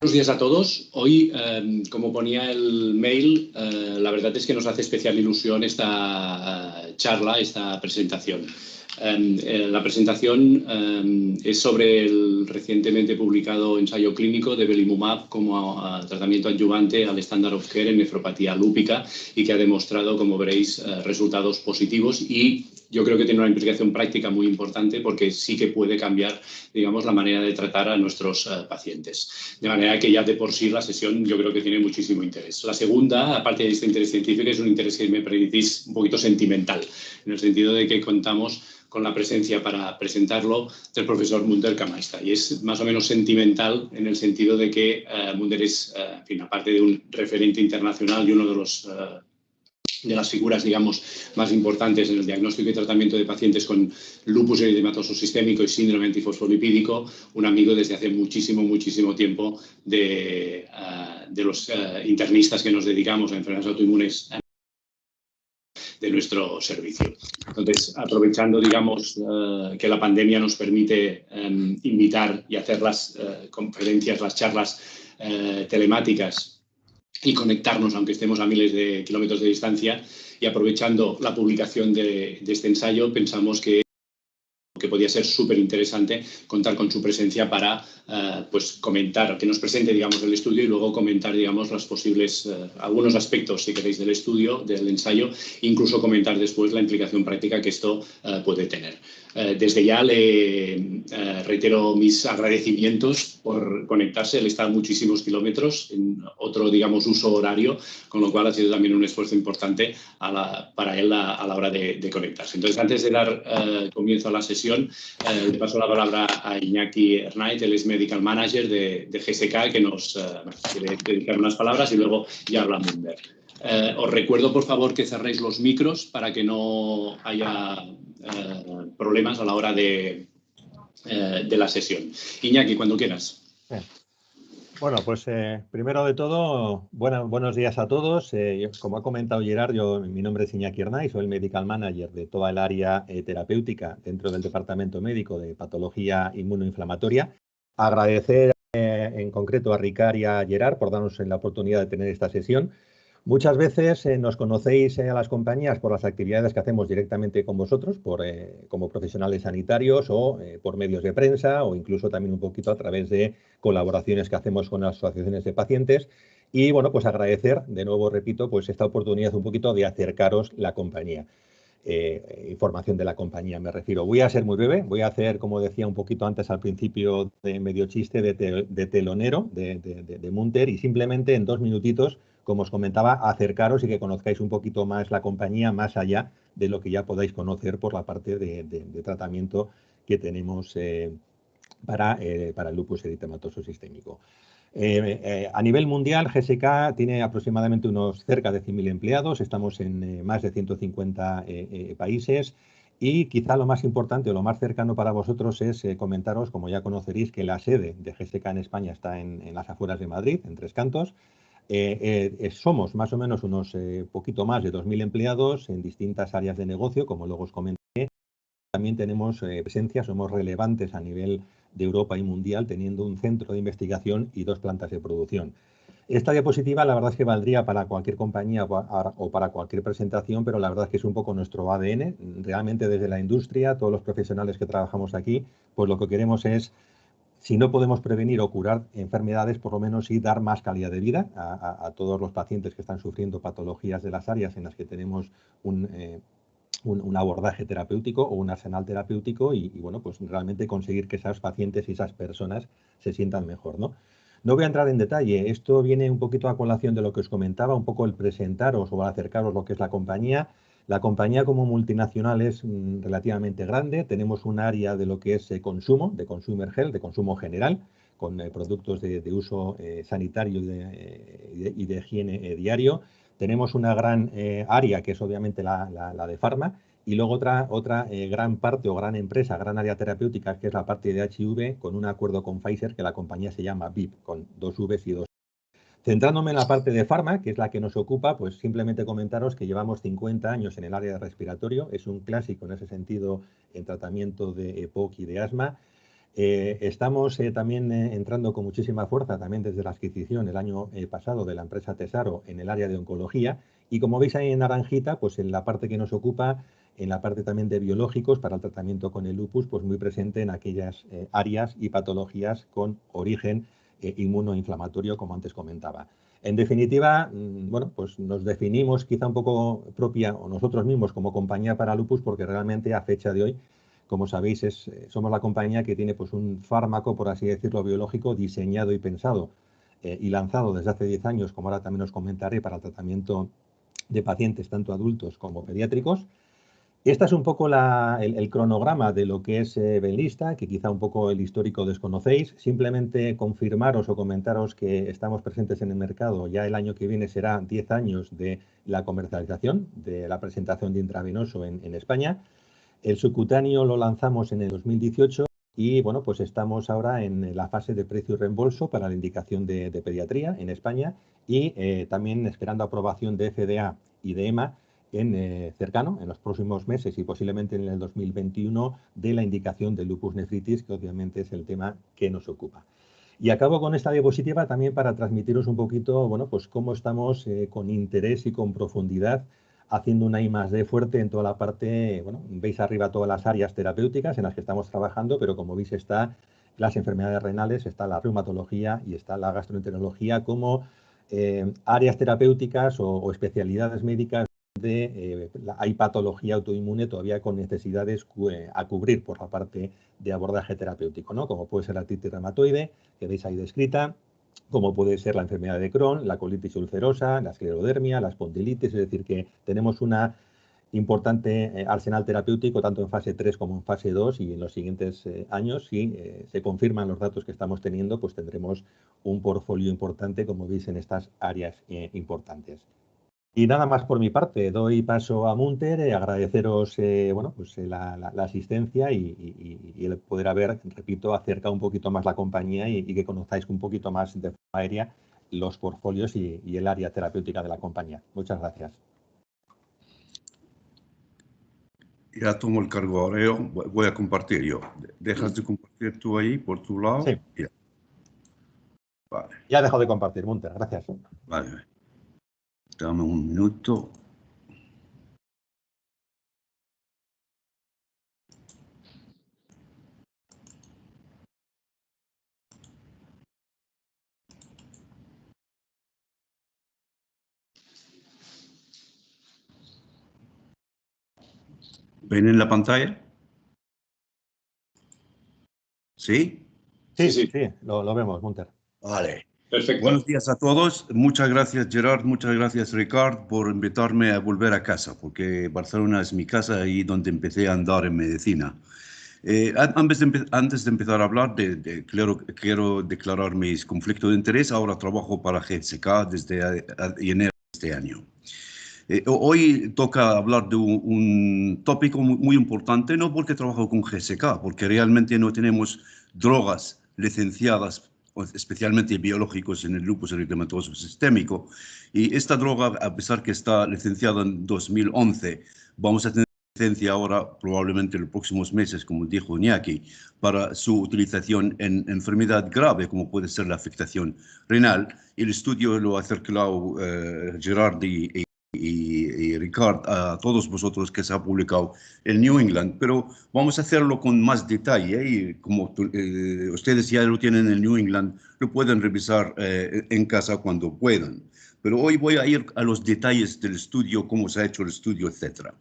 Buenos días a todos. Hoy, como ponía el mail, la verdad es que nos hace especial ilusión esta charla, esta presentación. La presentación es sobre el recientemente publicado ensayo clínico de belimumab como tratamiento adyuvante al estándar of care en nefropatía lúpica y que ha demostrado, como veréis, resultados positivos y yo creo que tiene una implicación práctica muy importante porque sí que puede cambiar, digamos, la manera de tratar a nuestros pacientes. De manera que ya de por sí la sesión yo creo que tiene muchísimo interés. La segunda, aparte de este interés científico, es un interés que me permitís un poquito sentimental, en el sentido de que contamos con la presencia para presentarlo del profesor Munder Kamaista. Y es más o menos sentimental en el sentido de que Munder es, en fin, aparte de un referente internacional y uno de los de las figuras, digamos, más importantes en el diagnóstico y tratamiento de pacientes con lupus eritematoso sistémico y síndrome antifosfolipídico, un amigo desde hace muchísimo tiempo de los internistas que nos dedicamos a enfermedades autoinmunes de nuestro servicio. Entonces, aprovechando, digamos, que la pandemia nos permite invitar y hacer las conferencias, las charlas telemáticas y conectarnos, aunque estemos a miles de kilómetros de distancia, y aprovechando la publicación de este ensayo, pensamos que podía ser súper interesante contar con su presencia para pues comentar, que nos presente, digamos, el estudio y luego comentar, digamos, los posibles, algunos aspectos, si queréis, del estudio, del ensayo, incluso comentar después la implicación práctica que esto puede tener. Desde ya le reitero mis agradecimientos por conectarse. Él está a muchísimos kilómetros en otro, digamos, uso horario, con lo cual ha sido también un esfuerzo importante para él a la hora de conectarse. Entonces, antes de dar comienzo a la sesión, le paso la palabra a Iñaki Ernait, él es Medical Manager de GSK, que nos quiere dedicar unas palabras y luego ya habla Munder. Os recuerdo, por favor, que cerréis los micros para que no haya problemas a la hora de la sesión. Iñaki, cuando quieras. Bien. Bueno, pues primero de todo, buenos días a todos. Como ha comentado Gerard, mi nombre es Iñaki Ernait, soy el Medical Manager de toda el área terapéutica dentro del Departamento Médico de Patología Inmunoinflamatoria. Agradecer en concreto a Ricard y a Gerard por darnos la oportunidad de tener esta sesión. Muchas veces nos conocéis a las compañías por las actividades que hacemos directamente con vosotros, como profesionales sanitarios o por medios de prensa o incluso también un poquito a través de colaboraciones que hacemos con las asociaciones de pacientes. Y bueno, pues agradecer, de nuevo repito, pues esta oportunidad un poquito de acercaros la compañía. Información de la compañía me refiero. Voy a ser muy breve, voy a hacer, como decía un poquito antes al principio, de medio chiste de telonero de Munder y simplemente en 2 minutitos, como os comentaba, acercaros y que conozcáis un poquito más la compañía más allá de lo que ya podáis conocer por la parte de tratamiento que tenemos para el lupus eritematoso sistémico. A nivel mundial, GSK tiene aproximadamente unos cerca de 100.000 empleados, estamos en más de 150 países y quizá lo más importante o lo más cercano para vosotros es comentaros, como ya conoceréis, que la sede de GSK en España está en las afueras de Madrid, en Tres Cantos. Somos más o menos unos poquito más de 2.000 empleados en distintas áreas de negocio, como luego os comenté. También tenemos presencia, somos relevantes a nivel de Europa y mundial, teniendo un centro de investigación y 2 plantas de producción. Esta diapositiva la verdad es que valdría para cualquier compañía o para cualquier presentación, pero la verdad es que es un poco nuestro ADN. Realmente desde la industria, todos los profesionales que trabajamos aquí, pues lo que queremos es, si no podemos prevenir o curar enfermedades, por lo menos sí dar más calidad de vida a todos los pacientes que están sufriendo patologías de las áreas en las que tenemos un abordaje terapéutico o un arsenal terapéutico y bueno, pues realmente conseguir que esas pacientes y esas personas se sientan mejor, ¿no? No voy a entrar en detalle, esto viene un poquito a colación de lo que os comentaba, un poco el presentaros o acercaros lo que es la compañía. La compañía como multinacional es relativamente grande, tenemos un área de lo que es consumo, de consumer health, de consumo general, con productos de uso sanitario y de higiene diario. Tenemos una gran área que es obviamente la de farma y luego otra gran parte o gran empresa, gran área terapéutica que es la parte de HIV con un acuerdo con Pfizer que la compañía se llama VIP con 2 Vs y 2. Centrándome en la parte de farma, que es la que nos ocupa, pues simplemente comentaros que llevamos 50 años en el área de respiratorio, es un clásico en ese sentido en tratamiento de EPOC y de asma. Estamos también entrando con muchísima fuerza, también desde la adquisición el año pasado de la empresa Tesaro en el área de oncología. Y como veis ahí en naranjita, pues en la parte que nos ocupa, en la parte también de biológicos para el tratamiento con el lupus, pues muy presente en aquellas áreas y patologías con origen inmunoinflamatorio, como antes comentaba. En definitiva, bueno, pues nos definimos quizá un poco propia o nosotros mismos como compañía para lupus, porque realmente a fecha de hoy, como sabéis, somos la compañía que tiene pues un fármaco, por así decirlo, biológico diseñado y pensado y lanzado desde hace 10 años, como ahora también os comentaré, para el tratamiento de pacientes tanto adultos como pediátricos. Este es un poco el cronograma de lo que es Benlista, que quizá un poco el histórico desconocéis. Simplemente confirmaros o comentaros que estamos presentes en el mercado. Ya el año que viene será 10 años de la comercialización, de la presentación de intravenoso en España. El subcutáneo lo lanzamos en el 2018 y bueno, pues estamos ahora en la fase de precio y reembolso para la indicación de pediatría en España y también esperando aprobación de FDA y de EMA cercano, en los próximos meses y posiblemente en el 2021, de la indicación de lupus nephritis, que obviamente es el tema que nos ocupa. Y acabo con esta diapositiva también para transmitiros un poquito, bueno, pues cómo estamos con interés y con profundidad haciendo una I+D fuerte en toda la parte, bueno, veis arriba todas las áreas terapéuticas en las que estamos trabajando, pero como veis está las enfermedades renales, está la reumatología y está la gastroenterología como áreas terapéuticas o especialidades médicas hay patología autoinmune todavía con necesidades a cubrir por la parte de abordaje terapéutico, ¿no? Como puede ser la artritis reumatoide, que veis ahí descrita, como puede ser la enfermedad de Crohn, la colitis ulcerosa, la esclerodermia, la espondilitis, es decir, que tenemos una importante arsenal terapéutico tanto en fase 3 como en fase 2 y en los siguientes años, si se confirman los datos que estamos teniendo, pues tendremos un portfolio importante, como veis, en estas áreas importantes. Y nada más por mi parte, doy paso a Munter, agradeceros bueno, pues, la asistencia y el poder haber, repito, acercado un poquito más la compañía y que conozcáis un poquito más de forma aérea los portfolios y el área terapéutica de la compañía. Muchas gracias. Ya tomo el cargo ahora yo, voy a compartir yo. ¿Dejas de compartir tú ahí por tu lado? Sí. Yeah. Vale. Ya he dejado de compartir, Munter, gracias. Vale. Dame un minuto. ¿Ven en la pantalla? ¿Sí? Sí, sí, lo vemos, Munter. Vale. Perfecto. Buenos días a todos. Muchas gracias, Gerard. Muchas gracias, Ricard, por invitarme a volver a casa, porque Barcelona es mi casa y donde empecé a andar en medicina. Antes de empezar a hablar, quiero declarar mis conflictos de interés. Ahora trabajo para GSK desde enero de este año. Hoy toca hablar de un tópico muy importante, no porque trabajo con GSK, porque realmente no tenemos drogas licenciadas, especialmente biológicos, en el lupus eritematoso sistémico. Y esta droga, a pesar que está licenciada en 2011, vamos a tener licencia ahora, probablemente en los próximos meses, como dijo Iñaki, para su utilización en enfermedad grave, como puede ser la afectación renal. El estudio lo ha circulado Gerard y Ricard, a todos vosotros, que se ha publicado en New England, pero vamos a hacerlo con más detalle y como ustedes ya lo tienen en New England, lo pueden revisar en casa cuando puedan. Pero hoy voy a ir a los detalles del estudio, cómo se ha hecho el estudio, etcétera.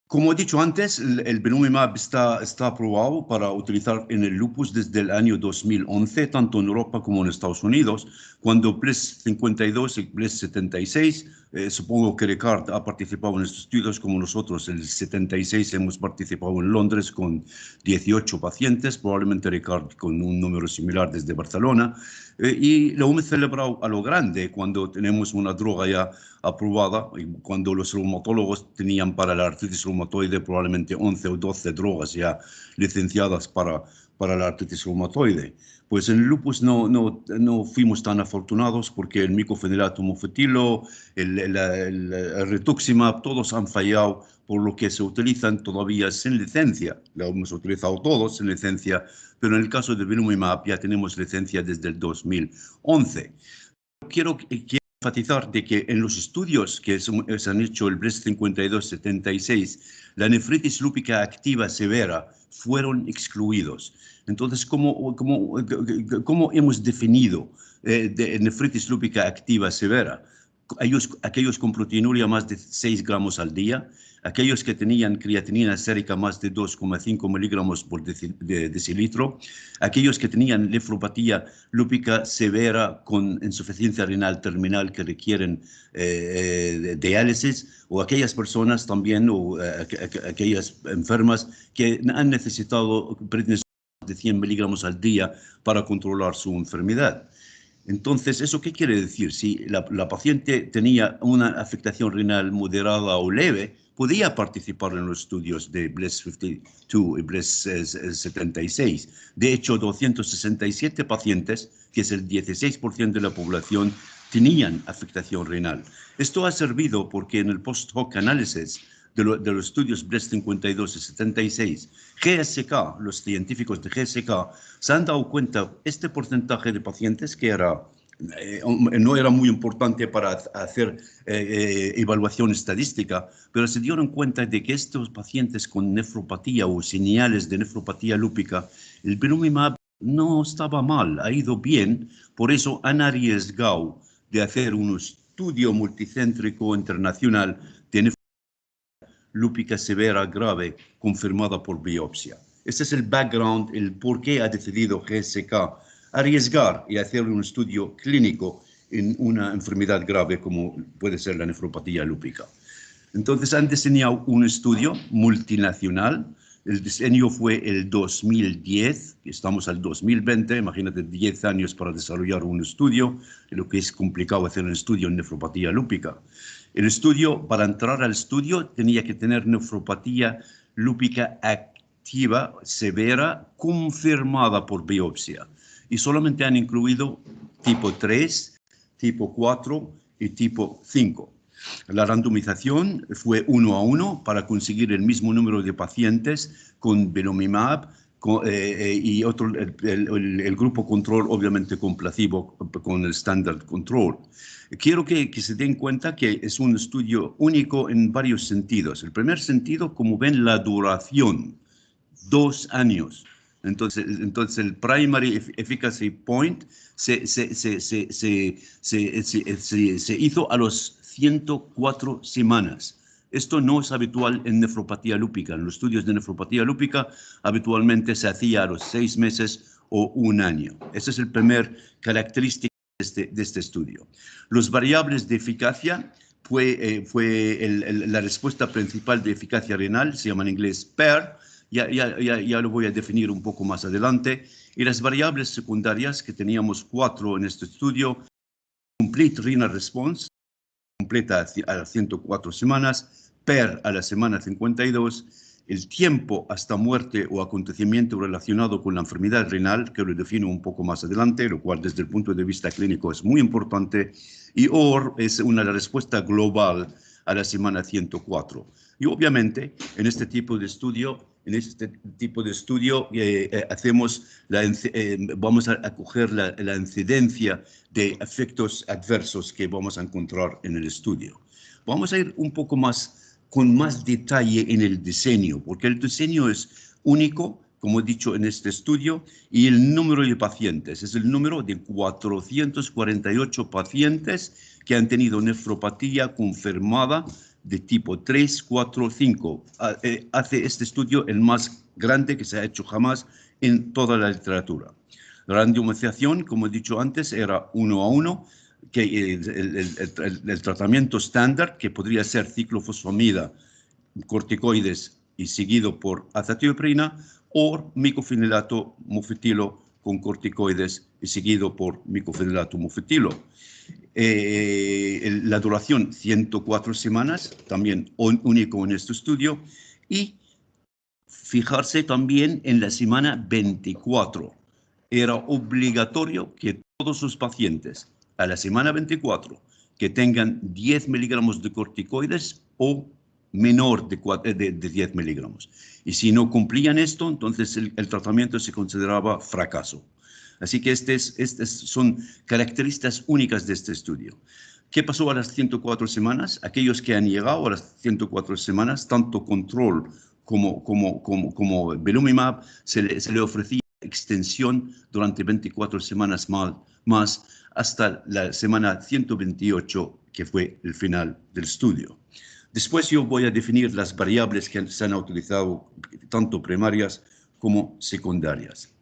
Como he dicho antes, el belimumab está aprobado para utilizar en el lupus desde el año 2011, tanto en Europa como en Estados Unidos, cuando PLES 52 y PLES 76, supongo que Ricard ha participado en estos estudios como nosotros. En el 76 hemos participado en Londres con 18 pacientes, probablemente Ricard con un número similar desde Barcelona, y lo hemos celebrado a lo grande cuando tenemos una droga ya aprobada, y cuando los reumatólogos tenían para la artritis reumatoide probablemente 11 o 12 drogas ya licenciadas para la artritis reumatoide. Pues en el lupus no fuimos tan afortunados porque el micofenidato mofetilo, el rituximab, todos han fallado por lo que se utilizan todavía sin licencia. Lo hemos utilizado todos sin licencia, pero en el caso de belimumab ya tenemos licencia desde el 2011. Quiero enfatizar de que en los estudios que se han hecho, el BLEST 5276, la nefritis lúpica activa severa fueron excluidos. Entonces, ¿cómo hemos definido nefritis lúpica activa severa? Aquellos con proteinuria más de 6 gramos al día, aquellos que tenían creatinina sérica más de 2,5 miligramos por decilitro, aquellos que tenían nefropatía lúpica severa con insuficiencia renal terminal que requieren diálisis, o aquellas personas también, o aquellas enfermas que han necesitado prednisona de 100 miligramos al día para controlar su enfermedad. Entonces, ¿eso qué quiere decir? Si la paciente tenía una afectación renal moderada o leve, podía participar en los estudios de BLEST 52 y BLEST 76. De hecho, 267 pacientes, que es el 16% de la población, tenían afectación renal. Esto ha servido porque en el post-hoc análisis de los estudios BLEST 52 y 76, GSK, los científicos de GSK, se han dado cuenta este porcentaje de pacientes que no era muy importante para hacer evaluación estadística, pero se dieron cuenta de que estos pacientes con nefropatía o señales de nefropatía lúpica, el belimumab no estaba mal, ha ido bien, por eso han arriesgado de hacer un estudio multicéntrico internacional de nefropatía lúpica severa grave confirmada por biopsia. Este es el background, el por qué ha decidido GSK arriesgar y hacer un estudio clínico en una enfermedad grave como puede ser la nefropatía lúpica. Entonces han diseñado un estudio multinacional. El diseño fue el 2010, estamos al 2020, imagínate 10 años para desarrollar un estudio, lo que es complicado hacer un estudio en nefropatía lúpica. El estudio, para entrar al estudio, tenía que tener nefropatía lúpica activa severa confirmada por biopsia. Y solamente han incluido tipo 3, tipo 4 y tipo 5. La randomización fue 1 a 1 para conseguir el mismo número de pacientes con belimumab y el grupo control, obviamente con placebo, con el standard control. Quiero que se den cuenta que es un estudio único en varios sentidos. El primer sentido, como ven, la duración, 2 años. Entonces el primary efficacy point se hizo a los 104 semanas. Esto no es habitual en nefropatía lúpica. En los estudios de nefropatía lúpica habitualmente se hacía a los 6 meses o 1 año. Esa es la primera característica de este estudio. Los variables de eficacia fue la respuesta principal de eficacia renal, se llama en inglés PER, ya lo voy a definir un poco más adelante. Y las variables secundarias, que teníamos 4 en este estudio: Complete Renal Response, completa a las 104 semanas, PER a la semana 52, el tiempo hasta muerte o acontecimiento relacionado con la enfermedad renal, que lo defino un poco más adelante, lo cual desde el punto de vista clínico es muy importante, y OR es una respuesta global a la semana 104. Y obviamente en este tipo de estudio, vamos a coger la incidencia de efectos adversos que vamos a encontrar en el estudio. Vamos a ir un poco más con más detalle en el diseño, porque el diseño es único, como he dicho en este estudio, y el número de pacientes es el número de 448 pacientes que han tenido nefropatía confirmada de tipo 3, 4, 5. Hace este estudio el más grande que se ha hecho jamás en toda la literatura. La randomización, como he dicho antes, era 1 a 1, que el tratamiento estándar, que podría ser ciclofosfamida, corticoides y seguido por azatioprina, o micofenilato mofetilo con corticoides y seguido por micofenilato mofetilo. La duración 104 semanas, también único en este estudio, y fijarse también en la semana 24. Era obligatorio que todos los pacientes a la semana 24 que tengan 10 miligramos de corticoides o menor de 10 miligramos. Y si no cumplían esto, entonces el tratamiento se consideraba fracaso. Así que estas son características únicas de este estudio. ¿Qué pasó a las 104 semanas? Aquellos que han llegado a las 104 semanas, tanto control como belimumab, se le ofrecía extensión durante 24 semanas más hasta la semana 128, que fue el final del estudio. Después yo voy a definir las variables que se han utilizado, tanto primarias como secundarias.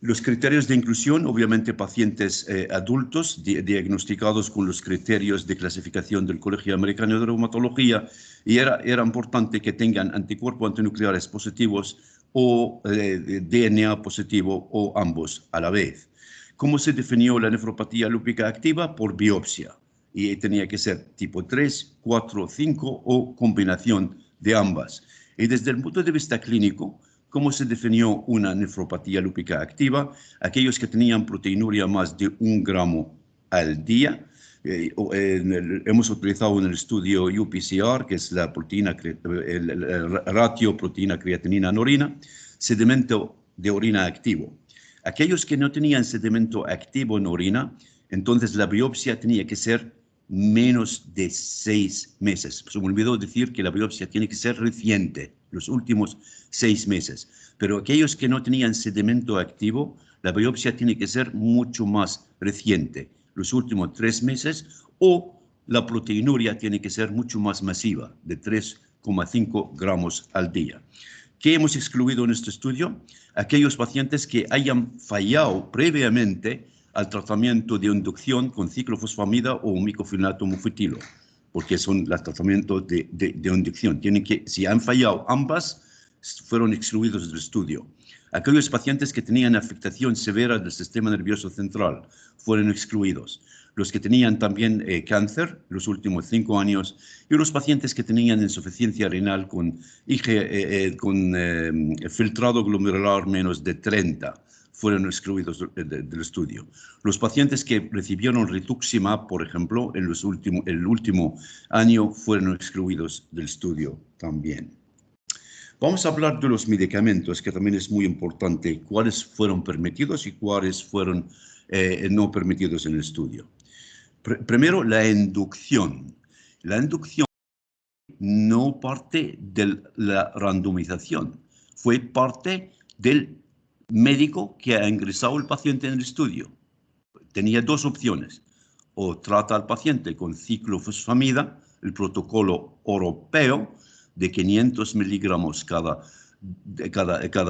Los criterios de inclusión, obviamente pacientes adultos diagnosticados con los criterios de clasificación del Colegio Americano de Reumatología, y era importante que tengan anticuerpos antinucleares positivos o DNA positivo o ambos a la vez. ¿Cómo se definió la nefropatía lúpica activa? Por biopsia. Y tenía que ser tipo 3, 4, 5 o combinación de ambas. Y desde el punto de vista clínico, ¿cómo se definió una nefropatía lúpica activa? Aquellos que tenían proteinuria más de 1 gramo al día. Hemos utilizado en el estudio UPCR, que es la el ratio proteína creatinina en orina, sedimento de orina activo. Aquellos que no tenían sedimento activo en orina, entonces la biopsia tenía que ser menos de 6 meses. Se me olvidó decir que la biopsia tiene que ser reciente, los últimos 6 meses. Pero aquellos que no tenían sedimento activo, la biopsia tiene que ser mucho más reciente, los últimos 3 meses, o la proteinuria tiene que ser mucho más masiva, de 3,5 gramos al día. ¿Qué hemos excluido en este estudio? Aquellos pacientes que hayan fallado previamente al tratamiento de inducción con ciclofosfamida o micofenidato mofetilo, porque son los tratamientos de inducción. Si han fallado ambas, fueron excluidos del estudio. Aquellos pacientes que tenían afectación severa del sistema nervioso central fueron excluidos. Los que tenían también cáncer los últimos 5 años y los pacientes que tenían insuficiencia renal con filtrado glomerular menos de 30 fueron excluidos del estudio. Los pacientes que recibieron rituximab, por ejemplo, en el último año fueron excluidos del estudio también. Vamos a hablar de los medicamentos, que también es muy importante, cuáles fueron permitidos y cuáles fueron no permitidos en el estudio. Primero, la inducción. La inducción no parte de la randomización, fue parte del médico que ha ingresado el paciente en el estudio. Tenía 2 opciones: o trata al paciente con ciclofosfamida, el protocolo europeo, de 500 miligramos cada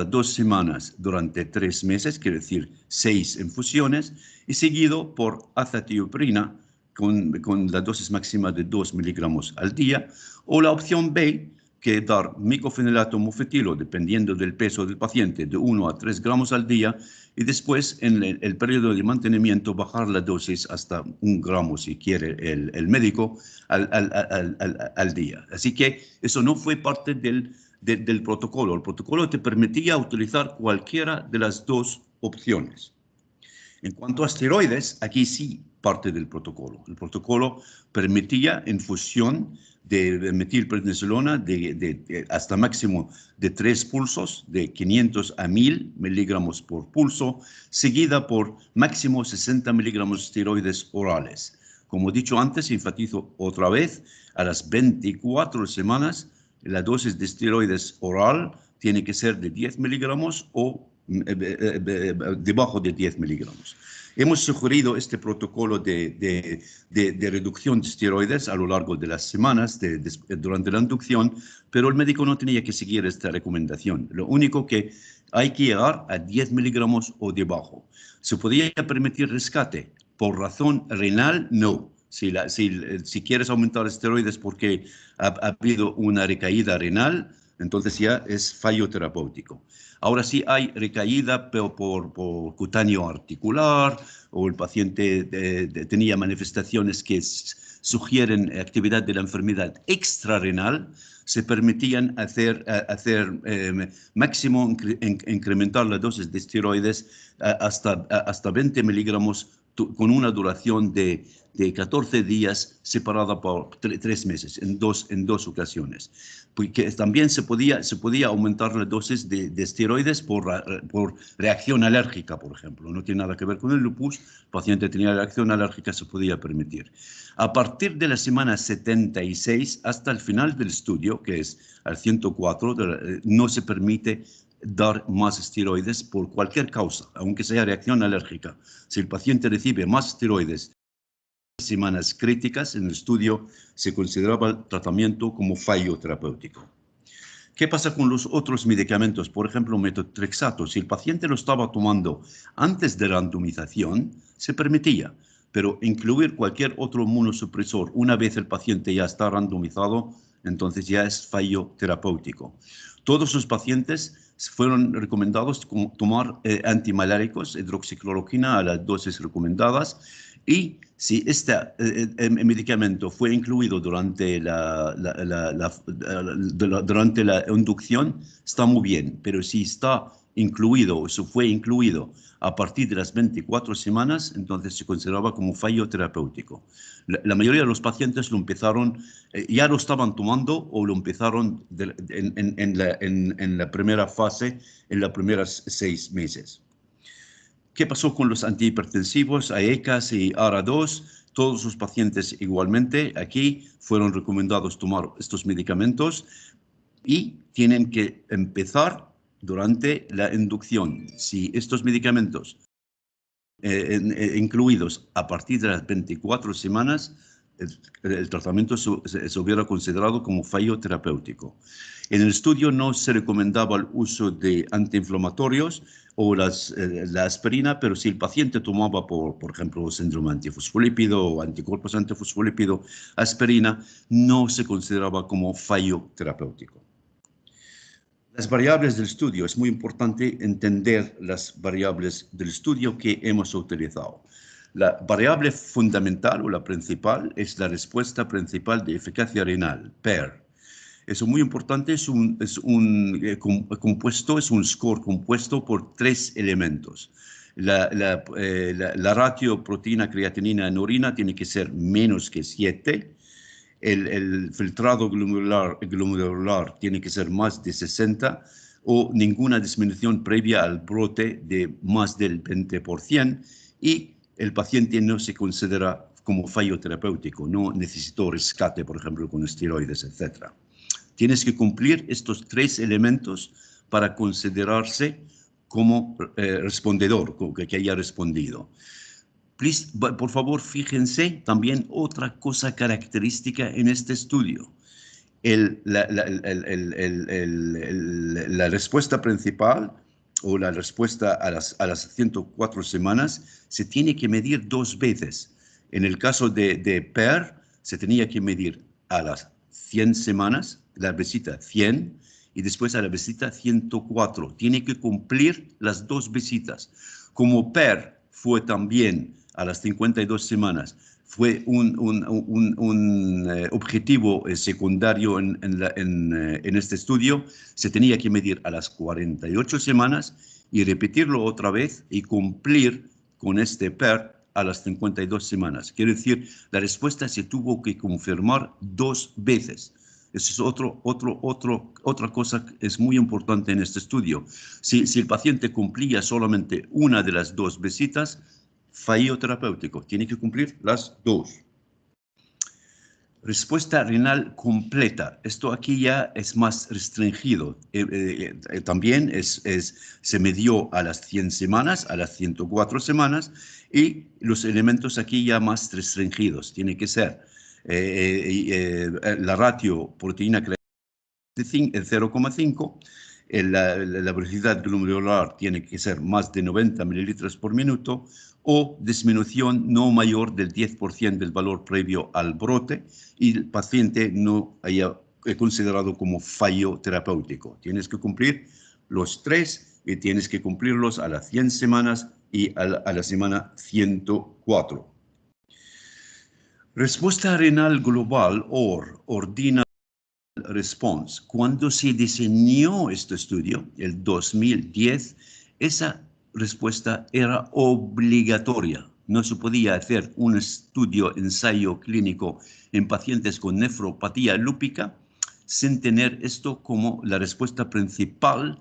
2 semanas durante 3 meses, quiere decir 6 infusiones, y seguido por azatioprina con la dosis máxima de 2 miligramos al día, o la opción B, que dar micofenidato mofetilo, dependiendo del peso del paciente, de 1 a 3 gramos al día, y después en el periodo de mantenimiento bajar la dosis hasta 1 gramo, si quiere el médico, al día. Así que eso no fue parte del protocolo. El protocolo te permitía utilizar cualquiera de las 2 opciones. En cuanto a esteroides, aquí sí parte del protocolo. El protocolo permitía infusión de metilprednisolona hasta máximo de 3 pulsos, de 500 a 1000 miligramos por pulso, seguida por máximo 60 miligramos de esteroides orales. Como he dicho antes, enfatizo otra vez, a las 24 semanas, la dosis de esteroides oral tiene que ser de 10 miligramos o debajo de 10 miligramos. Hemos sugerido este protocolo de reducción de esteroides a lo largo de las semanas durante la inducción, pero el médico no tenía que seguir esta recomendación. Lo único que hay que llegar a 10 miligramos o debajo. ¿Se podía permitir rescate? Por razón renal, no. Si quieres aumentar esteroides porque ha habido una recaída renal, entonces ya es fallo terapéutico. Ahora sí hay recaída por cutáneo articular, o el paciente tenía manifestaciones que sugieren actividad de la enfermedad extrarrenal, se permitían máximo incrementar la dosis de esteroides hasta 20 miligramos con una duración de 14 días separada por 3 meses, en dos ocasiones. Porque también se podía aumentar la dosis de esteroides por reacción alérgica, por ejemplo. No tiene nada que ver con el lupus. El paciente tenía reacción alérgica, se podía permitir. A partir de la semana 76 hasta el final del estudio, que es al 104, no se permite dar más esteroides por cualquier causa, aunque sea reacción alérgica. Si el paciente recibe más esteroides en semanas críticas, en el estudio se consideraba el tratamiento como fallo terapéutico. ¿Qué pasa con los otros medicamentos? Por ejemplo, metotrexato. Si el paciente lo estaba tomando antes de randomización, se permitía, pero incluir cualquier otro inmunosupresor una vez el paciente ya está randomizado, entonces ya es fallo terapéutico. Todos los pacientes fueron recomendados tomar antimaláricos, hidroxicloroquina a las dosis recomendadas, y si este medicamento fue incluido durante la inducción, está muy bien, pero si está incluido o se fue incluido a partir de las 24 semanas, entonces se consideraba como fallo terapéutico. La mayoría de los pacientes lo empezaron, ya lo estaban tomando o lo empezaron en la primera fase, en los primeros 6 meses. ¿Qué pasó con los antihipertensivos, AECAS y ARA2? Todos los pacientes igualmente aquí fueron recomendados tomar estos medicamentos y tienen que empezar durante la inducción. Si estos medicamentos incluidos a partir de las 24 semanas, el tratamiento se hubiera considerado como fallo terapéutico. En el estudio no se recomendaba el uso de antiinflamatorios o la aspirina, pero si el paciente tomaba, por ejemplo, síndrome antifosfolípido o anticuerpos antifosfolípido, aspirina, no se consideraba como fallo terapéutico. Las variables del estudio, es muy importante entender las variables del estudio que hemos utilizado. La variable fundamental o la principal es la respuesta principal de eficacia renal, PER. Eso es muy importante, es un score compuesto por 3 elementos. La ratio proteína-creatinina en orina tiene que ser menos que 7. El filtrado glomerular tiene que ser más de 60 o ninguna disminución previa al brote de más del 20%, y el paciente no se considera como fallo terapéutico, no necesitó rescate, por ejemplo, con esteroides, etc. Tienes que cumplir estos 3 elementos para considerarse como respondedor, que haya respondido. Please, por favor, fíjense también otra cosa característica en este estudio. La respuesta principal o la respuesta a las 104 semanas se tiene que medir 2 veces. En el caso de PER, se tenía que medir a las 100 semanas, la visita 100, y después a la visita 104. Tiene que cumplir las 2 visitas. Como PER fue también a las 52 semanas, fue un objetivo secundario en este estudio, se tenía que medir a las 48 semanas y repetirlo otra vez y cumplir con este PER a las 52 semanas. Quiere decir, la respuesta se tuvo que confirmar 2 veces. Eso es otra cosa que es muy importante en este estudio. Si el paciente cumplía solamente una de las 2 visitas, fallo terapéutico, tiene que cumplir las 2. Respuesta renal completa. Esto aquí ya es más restringido. También se midió a las 100 semanas, a las 104 semanas, y los elementos aquí ya más restringidos. Tiene que ser la ratio proteína creatinina 0,5, la velocidad glomerular tiene que ser más de 90 mililitros por minuto, o disminución no mayor del 10% del valor previo al brote, y el paciente no haya considerado como fallo terapéutico. Tienes que cumplir los 3 y tienes que cumplirlos a las 100 semanas y a la semana 104. Respuesta renal global, Ordinal Response. Cuando se diseñó este estudio, el 2010, esa respuesta era obligatoria. no se podía hacer un estudio, ensayo clínico en pacientes con nefropatía lúpica sin tener esto como la respuesta principal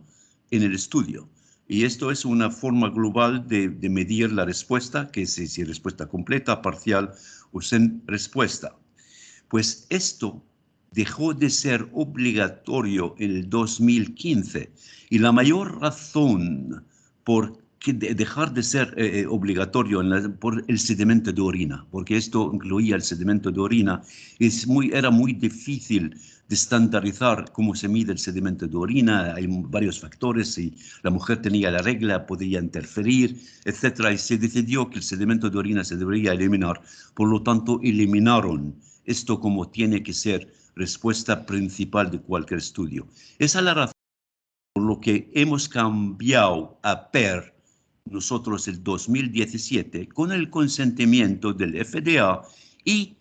en el estudio. Y esto es una forma global de medir la respuesta, que es si respuesta completa, parcial o sin respuesta. Pues esto dejó de ser obligatorio en el 2015 y la mayor razón por dejar de ser obligatorio por el sedimento de orina, porque esto incluía el sedimento de orina, era muy difícil de estandarizar cómo se mide el sedimento de orina. Hay varios factores, si la mujer tenía la regla podía interferir, etcétera, y se decidió que el sedimento de orina se debería eliminar, por lo tanto eliminaron esto como tiene que ser respuesta principal de cualquier estudio. Esa es la razón por lo que hemos cambiado a PER nosotros el 2017 con el consentimiento del FDA y,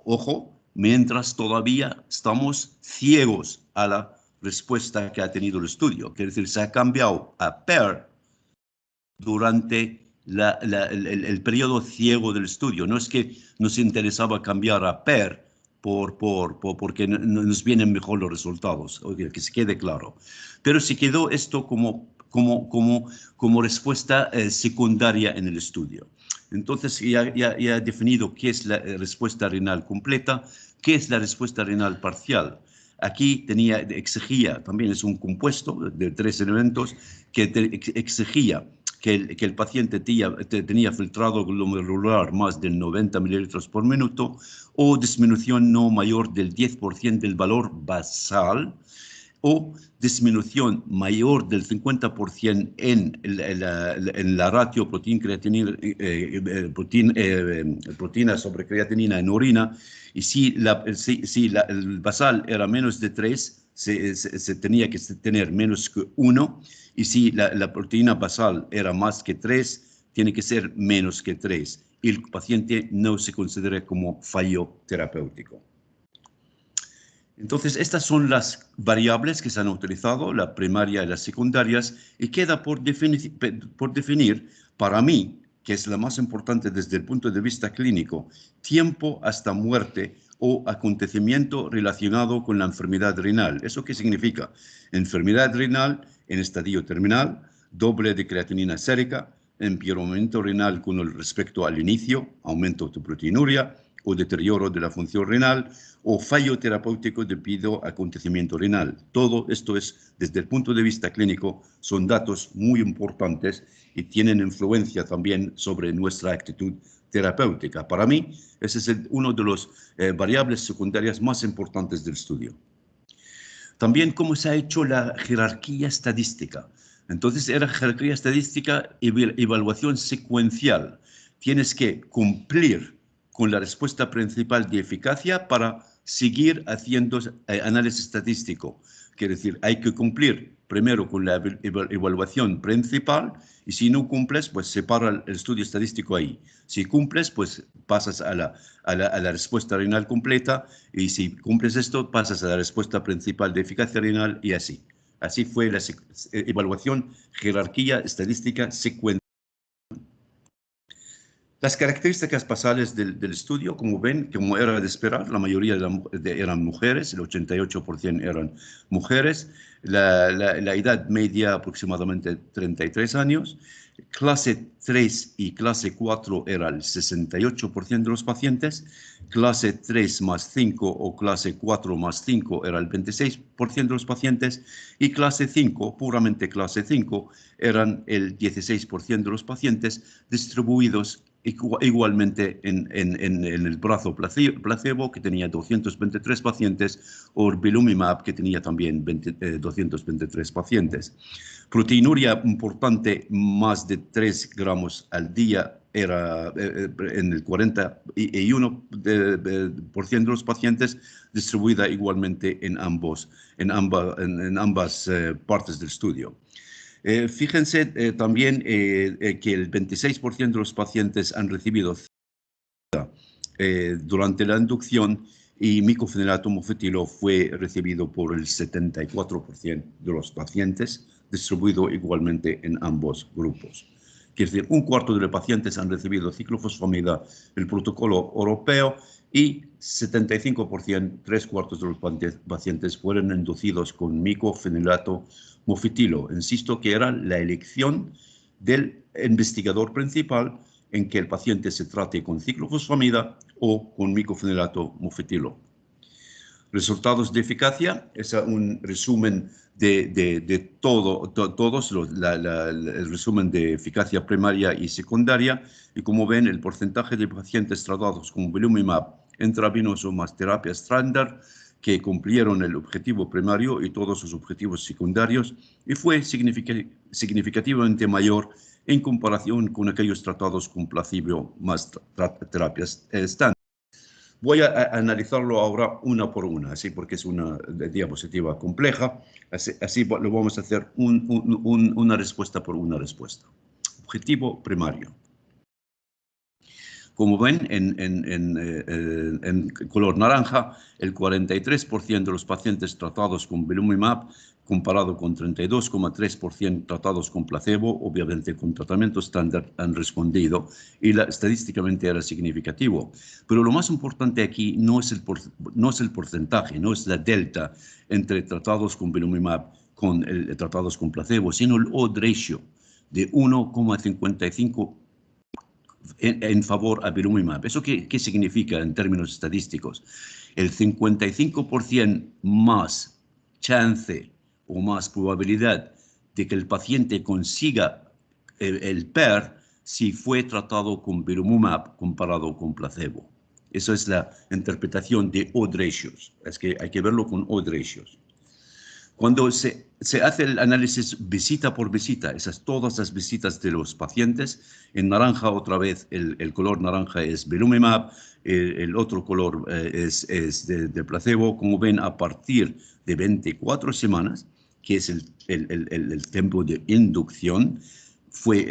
ojo, mientras todavía estamos ciegos a la respuesta que ha tenido el estudio. Quiere decir, se ha cambiado a PER durante el periodo ciego del estudio. No es que nos interesaba cambiar a PER porque nos vienen mejor los resultados, que se quede claro. Pero se quedó esto como respuesta secundaria en el estudio. Entonces ya he definido qué es la respuesta renal completa, qué es la respuesta renal parcial. Aquí exigía, también es un compuesto de 3 elementos, que exigía que el paciente tenía filtrado glomerular más de 90 mililitros por minuto o disminución no mayor del 10% del valor basal o disminución mayor del 50% en la ratio proteína sobre creatinina en orina, y si el basal era menos de 3, se tenía que tener menos que 1, y si la proteína basal era más que 3, tiene que ser menos que 3, y el paciente no se considera como fallo terapéutico. Entonces, estas son las variables que se han utilizado, la primaria y las secundarias, y queda por definir, para mí, que es la más importante desde el punto de vista clínico, tiempo hasta muerte o acontecimiento relacionado con la enfermedad renal. ¿Eso qué significa? Enfermedad renal en estadio terminal, doble de creatinina sérica, empeoramiento renal con respecto al inicio, aumento de proteinuria o deterioro de la función renal, o fallo terapéutico debido a acontecimiento renal. Todo esto es, desde el punto de vista clínico, son datos muy importantes y tienen influencia también sobre nuestra actitud terapéutica. Para mí, ese es uno de los variables secundarias más importantes del estudio. También cómo se ha hecho la jerarquía estadística. Entonces, era jerarquía estadística y evaluación secuencial. Tienes que cumplir con la respuesta principal de eficacia para seguir haciendo análisis estadístico. Quiere decir, hay que cumplir primero con la evaluación principal, y si no cumples, pues se para el estudio estadístico ahí. Si cumples, pues pasas a la respuesta renal completa, y si cumples esto, pasas a la respuesta principal de eficacia renal, y así. Así fue la evaluación, jerarquía estadística secuencial. Las características basales del estudio, como ven, como era de esperar, la mayoría eran mujeres, el 88% eran mujeres, la edad media aproximadamente 33 años, clase 3 y clase 4 era el 68% de los pacientes, clase 3 más 5 o clase 4 más 5 era el 26% de los pacientes, y clase 5, puramente clase 5, eran el 16% de los pacientes, distribuidos igualmente en el brazo placebo, que tenía 223 pacientes, o Belimumab, que tenía también 223 pacientes. Proteinuria importante, más de 3 gramos al día, era en el 41% de los pacientes, distribuida igualmente en ambas partes del estudio. Fíjense también que el 26% de los pacientes han recibido durante la inducción, y micofenidato mofetilo fue recibido por el 74% de los pacientes, distribuido igualmente en ambos grupos. Quiere decir, un cuarto de los pacientes han recibido ciclofosfamida, el protocolo europeo, y 75%, 3/4 de los pacientes fueron inducidos con micofenilato mofetilo. Insisto que era la elección del investigador principal en que el paciente se trate con ciclofosfamida o con micofenilato mofetilo. Resultados de eficacia, es un resumen de el resumen de eficacia primaria y secundaria. Y como ven, el porcentaje de pacientes tratados con belimumab intravenoso más terapia estándar que cumplieron el objetivo primario y todos sus objetivos secundarios, y fue significativamente mayor en comparación con aquellos tratados con placebo más terapias estándar. Voy a analizarlo ahora una por una, así porque es una diapositiva compleja, así lo vamos a hacer una respuesta por una respuesta. Objetivo primario. Como ven, en color naranja, el 43% de los pacientes tratados con belimumab, comparado con 32,3% tratados con placebo, obviamente con tratamiento estándar, han respondido, y estadísticamente era significativo. Pero lo más importante aquí no es el porcentaje, no es la delta entre tratados con belimumab con tratados con placebo, sino el odds ratio de 1,55 en favor a belimumab. ¿Eso qué significa en términos estadísticos? El 55% más chance o más probabilidad de que el paciente consiga el PER si fue tratado con belimumab comparado con placebo. Eso es la interpretación de odds ratios. Es que hay que verlo con odds ratios. Cuando se hace el análisis visita por visita, todas las visitas de los pacientes, en naranja otra vez, el color naranja es belimumab, el otro color es de placebo. Como ven, a partir de 24 semanas, que es el tiempo de inducción,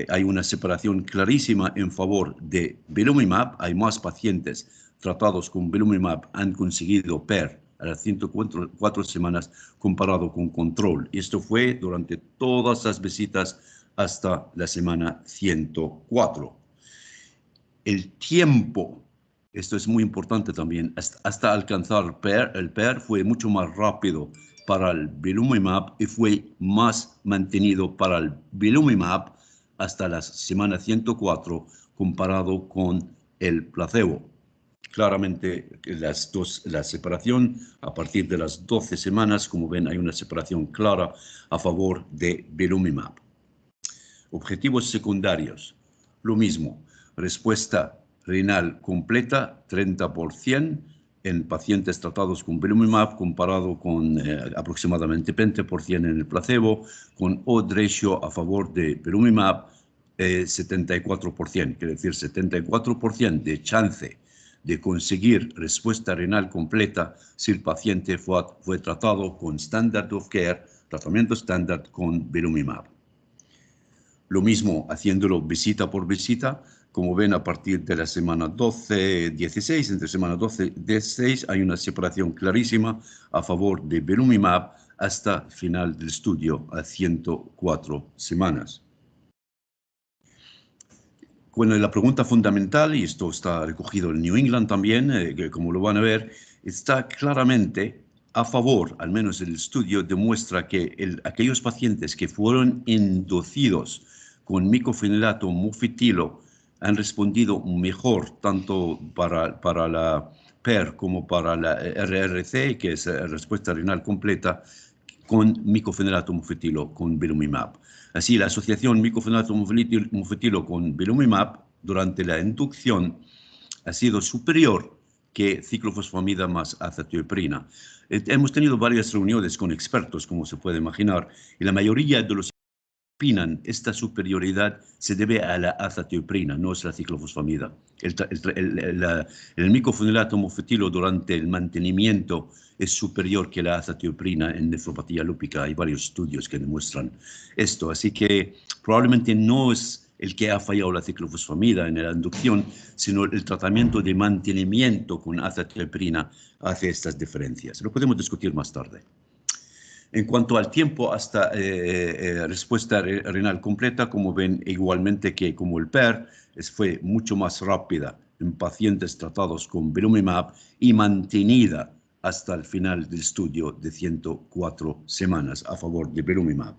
hay una separación clarísima en favor de belimumab. Hay más pacientes tratados con belimumab han conseguido PER a las 104 semanas comparado con control. Y esto fue durante todas las visitas hasta la semana 104. El tiempo, esto es muy importante también, hasta alcanzar el PER fue mucho más rápido para el belimumab y fue más mantenido para el belimumab hasta la semana 104 comparado con el placebo. Claramente, la separación a partir de las 12 semanas, como ven, hay una separación clara a favor de belimumab. Objetivos secundarios, lo mismo. Respuesta renal completa, 30% en pacientes tratados con belimumab, comparado con aproximadamente 20% en el placebo, con odds ratio a favor de belimumab, 74%, quiere decir 74% de chance de conseguir respuesta renal completa si el paciente fue tratado con standard of care, tratamiento estándar con belimumab. Lo mismo haciéndolo visita por visita. Como ven, a partir de la semana 12-16, entre semana 12-16, hay una separación clarísima a favor de belimumab hasta final del estudio a 104 semanas. Bueno, la pregunta fundamental, y esto está recogido en New England también, que como lo van a ver, está claramente a favor, al menos el estudio demuestra que aquellos pacientes que fueron inducidos con micofenilato mofetilo han respondido mejor tanto para la PER como para la RRC, que es respuesta renal completa, con micofenilato mofetilo con belimumab. Así, la asociación micofenilato mofetilo con belimumab durante la inducción ha sido superior que ciclofosfamida más azatioprina. Hemos tenido varias reuniones con expertos, como se puede imaginar, y la mayoría de los opinan esta superioridad se debe a la azatioprina, no es la ciclofosfamida. El micofenilato mofetilo durante el mantenimiento es superior que la azatioprina en nefropatía lúpica. Hay varios estudios que demuestran esto, así que probablemente no es el que ha fallado la ciclofosfamida en la inducción, sino el tratamiento de mantenimiento con azatioprina hace estas diferencias. Lo podemos discutir más tarde. En cuanto al tiempo hasta respuesta renal completa, como ven igualmente que como el PER, fue mucho más rápida en pacientes tratados con belimumab y mantenida hasta el final del estudio de 104 semanas a favor de belimumab.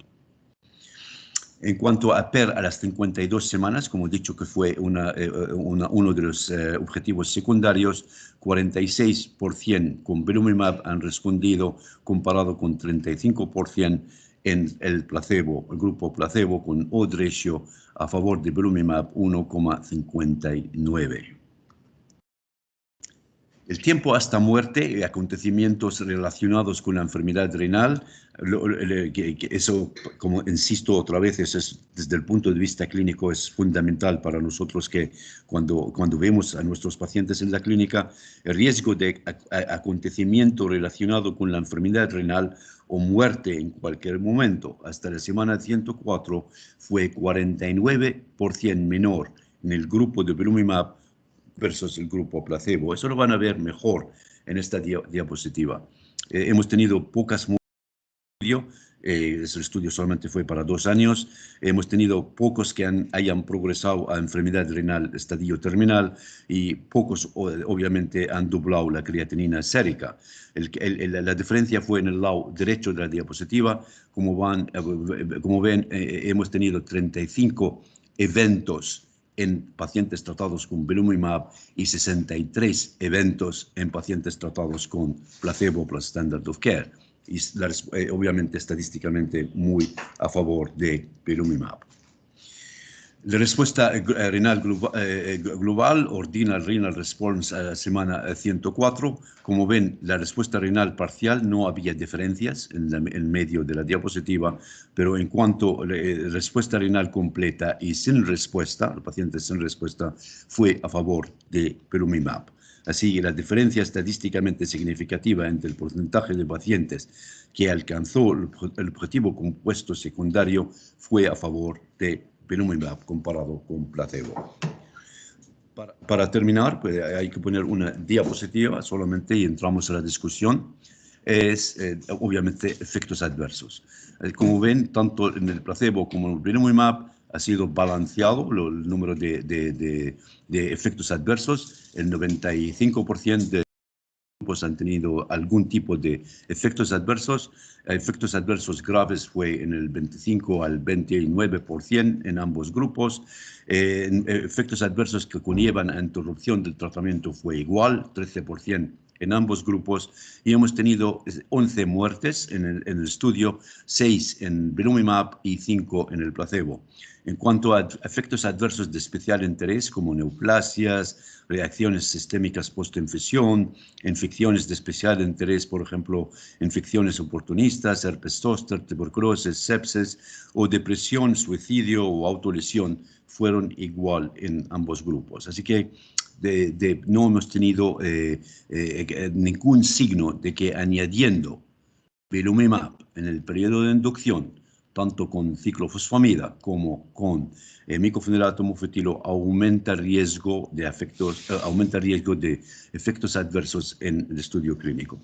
En cuanto a PER a las 52 semanas, como he dicho que fue uno de los objetivos secundarios, 46% con belimumab han respondido comparado con 35% en el placebo, el grupo placebo con odds ratio a favor de belimumab 1,59. El tiempo hasta muerte y acontecimientos relacionados con la enfermedad renal, eso, como insisto otra vez, desde el punto de vista clínico es fundamental para nosotros que cuando vemos a nuestros pacientes en la clínica, el riesgo de acontecimiento relacionado con la enfermedad renal o muerte en cualquier momento hasta la semana 104 fue 49% menor en el grupo de belimumab versus el grupo placebo. Eso lo van a ver mejor en esta diapositiva. Hemos tenido pocas muertes. Ese estudio solamente fue para 2 años. Hemos tenido pocos que hayan progresado a enfermedad renal estadio terminal y pocos obviamente han doblado la creatinina sérica. La diferencia fue en el lado derecho de la diapositiva. Como ven, hemos tenido 35 eventos en pacientes tratados con belimumab y 63 eventos en pacientes tratados con placebo plus standard of care. Y obviamente estadísticamente muy a favor de belimumab. La respuesta renal global, Ordinal Renal Response a la semana 104. Como ven, la respuesta renal parcial no había diferencias en medio de la diapositiva, pero en cuanto a la respuesta renal completa y sin respuesta, el paciente sin respuesta fue a favor de belimumab. Así, la diferencia estadísticamente significativa entre el porcentaje de pacientes que alcanzó el objetivo compuesto secundario fue a favor de belimumab comparado con placebo. Para terminar, pues hay que poner una diapositiva solamente y entramos a la discusión. Es obviamente efectos adversos. Como ven, tanto en el placebo como en el belimumab ha sido balanceado el número de efectos adversos. El 95% de grupos han tenido algún tipo de efectos adversos. Efectos adversos graves fue en el 25 al 29% en ambos grupos. Efectos adversos que conllevan a interrupción del tratamiento fue igual, 13% en ambos grupos. Y hemos tenido 11 muertes en el estudio, 6 en belimumab y 5 en el placebo. En cuanto a efectos adversos de especial interés, como neoplasias, reacciones sistémicas postinfección, infecciones de especial interés, por ejemplo, infecciones oportunistas, herpes zóster, tuberculosis, sepsis o depresión, suicidio o autolesión, fueron igual en ambos grupos. Así que no hemos tenido ningún signo de que añadiendo belimumab en el periodo de inducción, tanto con ciclofosfamida como con micofenidato mofetilo, aumenta el riesgo de efectos adversos en el estudio clínico.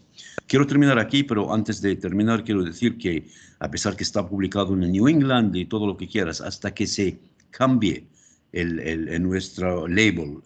Quiero terminar aquí, pero antes de terminar quiero decir que a pesar que está publicado en el New England y todo lo que quieras, hasta que se cambie en nuestro label,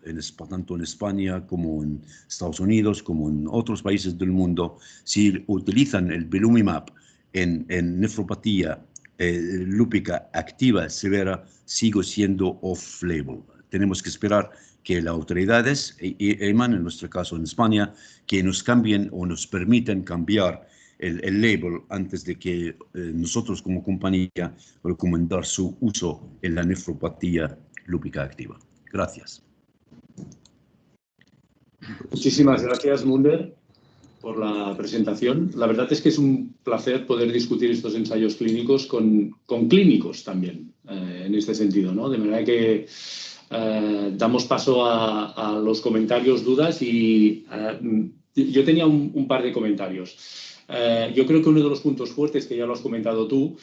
tanto en España como en Estados Unidos, como en otros países del mundo, si utilizan el belimumab en nefropatía lúpica activa severa, sigue siendo off-label. Tenemos que esperar que las autoridades, EMA en nuestro caso en España, que nos cambien o nos permitan cambiar el label antes de que nosotros como compañía recomendar su uso en la nefropatía lúpica activa. Gracias. Muchísimas gracias, Munder, por la presentación. La verdad es que es un placer poder discutir estos ensayos clínicos con clínicos también, en este sentido, ¿no? De manera que damos paso a los comentarios, dudas y yo tenía un par de comentarios. Yo creo que uno de los puntos fuertes, que ya lo has comentado tú,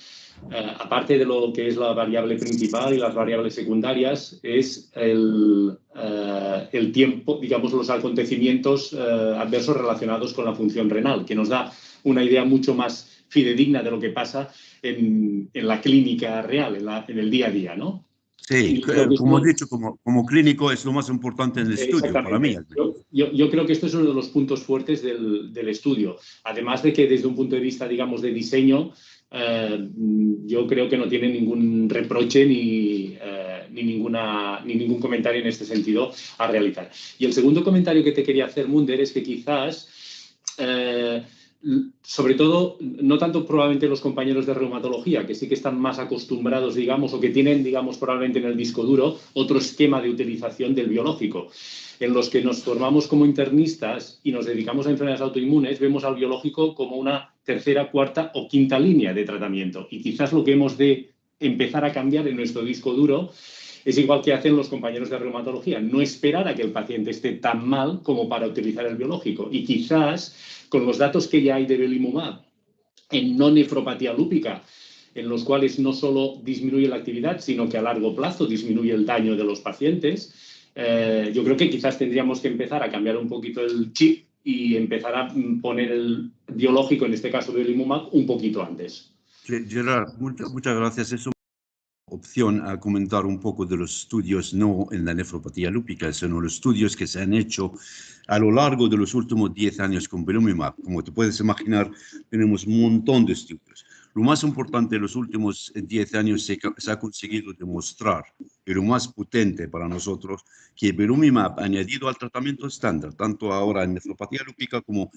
aparte de lo que es la variable principal y las variables secundarias, es el tiempo, digamos, los acontecimientos adversos relacionados con la función renal, que nos da una idea mucho más fidedigna de lo que pasa en la clínica real, en el día a día, ¿no? Sí, como he dicho, como clínico es lo más importante en el estudio, para mí. Yo creo que esto es uno de los puntos fuertes del estudio. Además de que desde un punto de vista, digamos, de diseño, yo creo que no tiene ningún reproche ni ningún comentario en este sentido a realizar. Y el segundo comentario que te quería hacer, Munder, es que quizás... sobre todo, no tanto probablemente los compañeros de reumatología, que sí que están más acostumbrados, digamos, o que tienen, digamos, probablemente en el disco duro, otro esquema de utilización del biológico. En los que nos formamos como internistas y nos dedicamos a enfermedades autoinmunes, vemos al biológico como una tercera, cuarta o quinta línea de tratamiento. Y quizás lo que hemos de empezar a cambiar en nuestro disco duro es igual que hacen los compañeros de reumatología, no esperar a que el paciente esté tan mal como para utilizar el biológico. Y quizás, con los datos que ya hay de belimumab en no nefropatía lúpica, en los cuales no solo disminuye la actividad, sino que a largo plazo disminuye el daño de los pacientes, yo creo que quizás tendríamos que empezar a cambiar un poquito el chip y empezar a poner el biológico, en este caso belimumab, un poquito antes. Gerard, muchas gracias. Es una opción a comentar un poco de los estudios, no en la nefropatía lúpica, sino los estudios que se han hecho a lo largo de los últimos 10 años con belimumab. Como te puedes imaginar, tenemos un montón de estudios. Lo más importante de los últimos 10 años se ha conseguido demostrar, y lo más potente para nosotros, que belimumab añadido al tratamiento estándar, tanto ahora en nefropatía lúpica como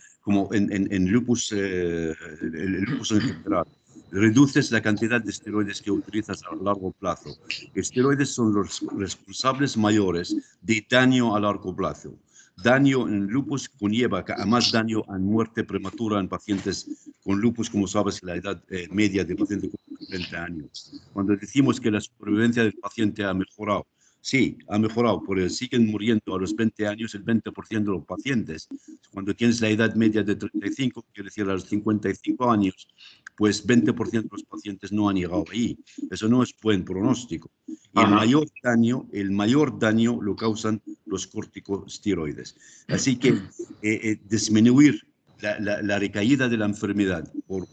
en lupus, el lupus en general, reduces la cantidad de esteroides que utilizas a largo plazo. Esteroides son los responsables mayores de daño a largo plazo. Daño en lupus conlleva a más daño en muerte prematura en pacientes con lupus, como sabes, la edad media de pacientes con 30 años. Cuando decimos que la supervivencia del paciente ha mejorado, sí, ha mejorado, pero siguen muriendo a los 20 años el 20% de los pacientes. Cuando tienes la edad media de 35, quiere decir a los 55 años, pues 20% de los pacientes no han llegado ahí. Eso no es buen pronóstico. Y el mayor daño lo causan los corticosteroides. Así que disminuir la recaída de la enfermedad por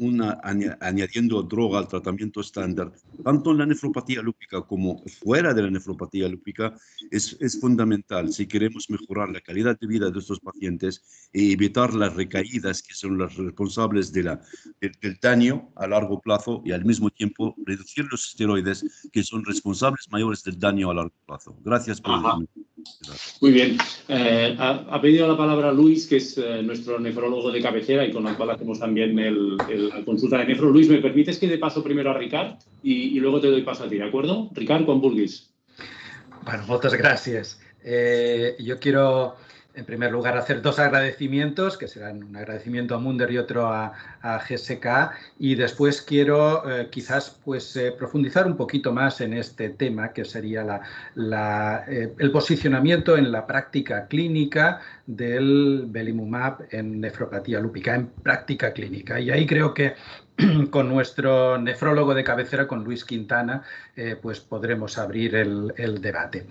añadiendo droga al tratamiento estándar, tanto en la nefropatía lúpica como fuera de la nefropatía lúpica, es fundamental si queremos mejorar la calidad de vida de estos pacientes e evitar las recaídas que son las responsables del daño a largo plazo y al mismo tiempo reducir los esteroides que son responsables mayores del daño a largo plazo. Gracias por el... Muy bien. Ha pedido la palabra Luis, que es nuestro nefrólogo de cabecera y con el cual hacemos también la consulta de nefro. Luis, ¿me permites que dé paso primero a Ricard y luego te doy paso a ti, ¿de acuerdo? Ricard, quan vulguis. Bueno, muchas gracias. Yo quiero, en primer lugar, hacer dos agradecimientos, que serán un agradecimiento a Munder y otro a GSK, y después quiero quizás profundizar un poquito más en este tema, que sería el posicionamiento en la práctica clínica del belimumab en nefropatía lúpica, en práctica clínica. Y ahí creo que con nuestro nefrólogo de cabecera, con Luis Quintana, pues podremos abrir el debate.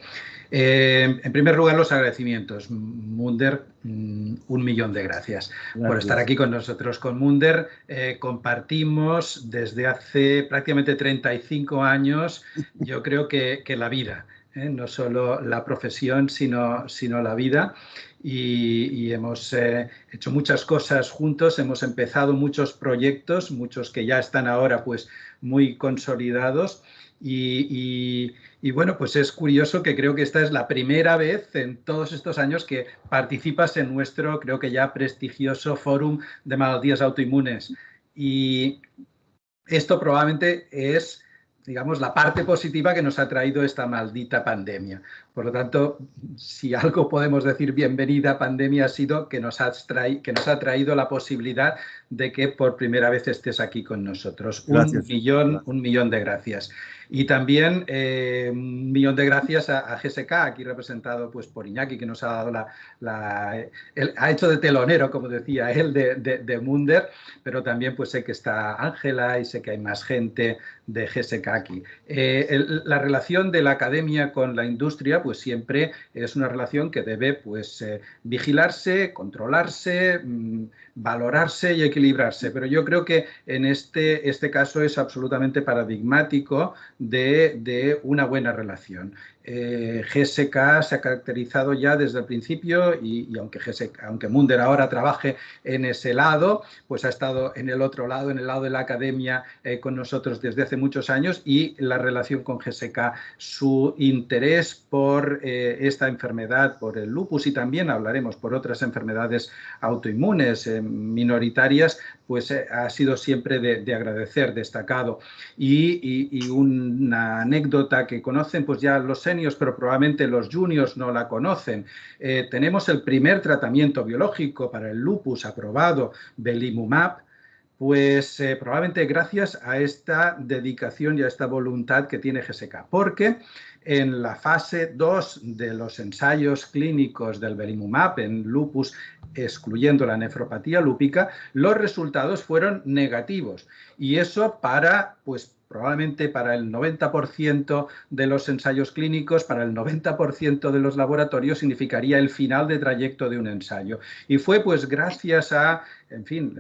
En primer lugar, los agradecimientos. Munder, 1.000.000 de gracias por estar aquí con nosotros. Con Munder compartimos desde hace prácticamente 35 años, yo creo que la vida, no solo la profesión, sino la vida. Y hemos hecho muchas cosas juntos, hemos empezado muchos proyectos, muchos que ya están ahora pues muy consolidados. Y bueno, pues es curioso que creo que esta es la primera vez en todos estos años que participas en nuestro, creo que ya prestigioso Fórum de Malaltías Autoinmunes. Y esto probablemente es, digamos, la parte positiva que nos ha traído esta maldita pandemia. Por lo tanto, si algo podemos decir bienvenida pandemia ha sido que nos ha traído la posibilidad de que por primera vez estés aquí con nosotros. Gracias. 1.000.000 de gracias. Y también 1.000.000 de gracias a GSK, aquí representado pues, por Iñaki, que nos ha dado ha hecho de telonero, como decía él, de Munder, pero también pues sé que está Ángela y sé que hay más gente de GSK aquí. La relación de la academia con la industria pues siempre es una relación que debe pues vigilarse, controlarse, valorarse y equilibrarse. Pero yo creo que en este caso es absolutamente paradigmático de una buena relación. GSK se ha caracterizado ya desde el principio y aunque Munder ahora trabaje en ese lado, pues ha estado en el otro lado, en el lado de la academia con nosotros desde hace muchos años, y la relación con GSK, su interés por esta enfermedad, por el lupus, y también hablaremos por otras enfermedades autoinmunes minoritarias, pues ha sido siempre de agradecer, destacado. Y una anécdota que conocen pues ya los seniors, pero probablemente los juniors no la conocen. Tenemos el primer tratamiento biológico para el lupus aprobado, belimumab, pues probablemente gracias a esta dedicación y a esta voluntad que tiene GSK, porque en la fase 2 de los ensayos clínicos del belimumab en lupus, excluyendo la nefropatía lúpica, los resultados fueron negativos, y eso probablemente para el 90% de los ensayos clínicos, para el 90% de los laboratorios, significaría el final de trayecto de un ensayo. Y fue pues gracias a, en fin,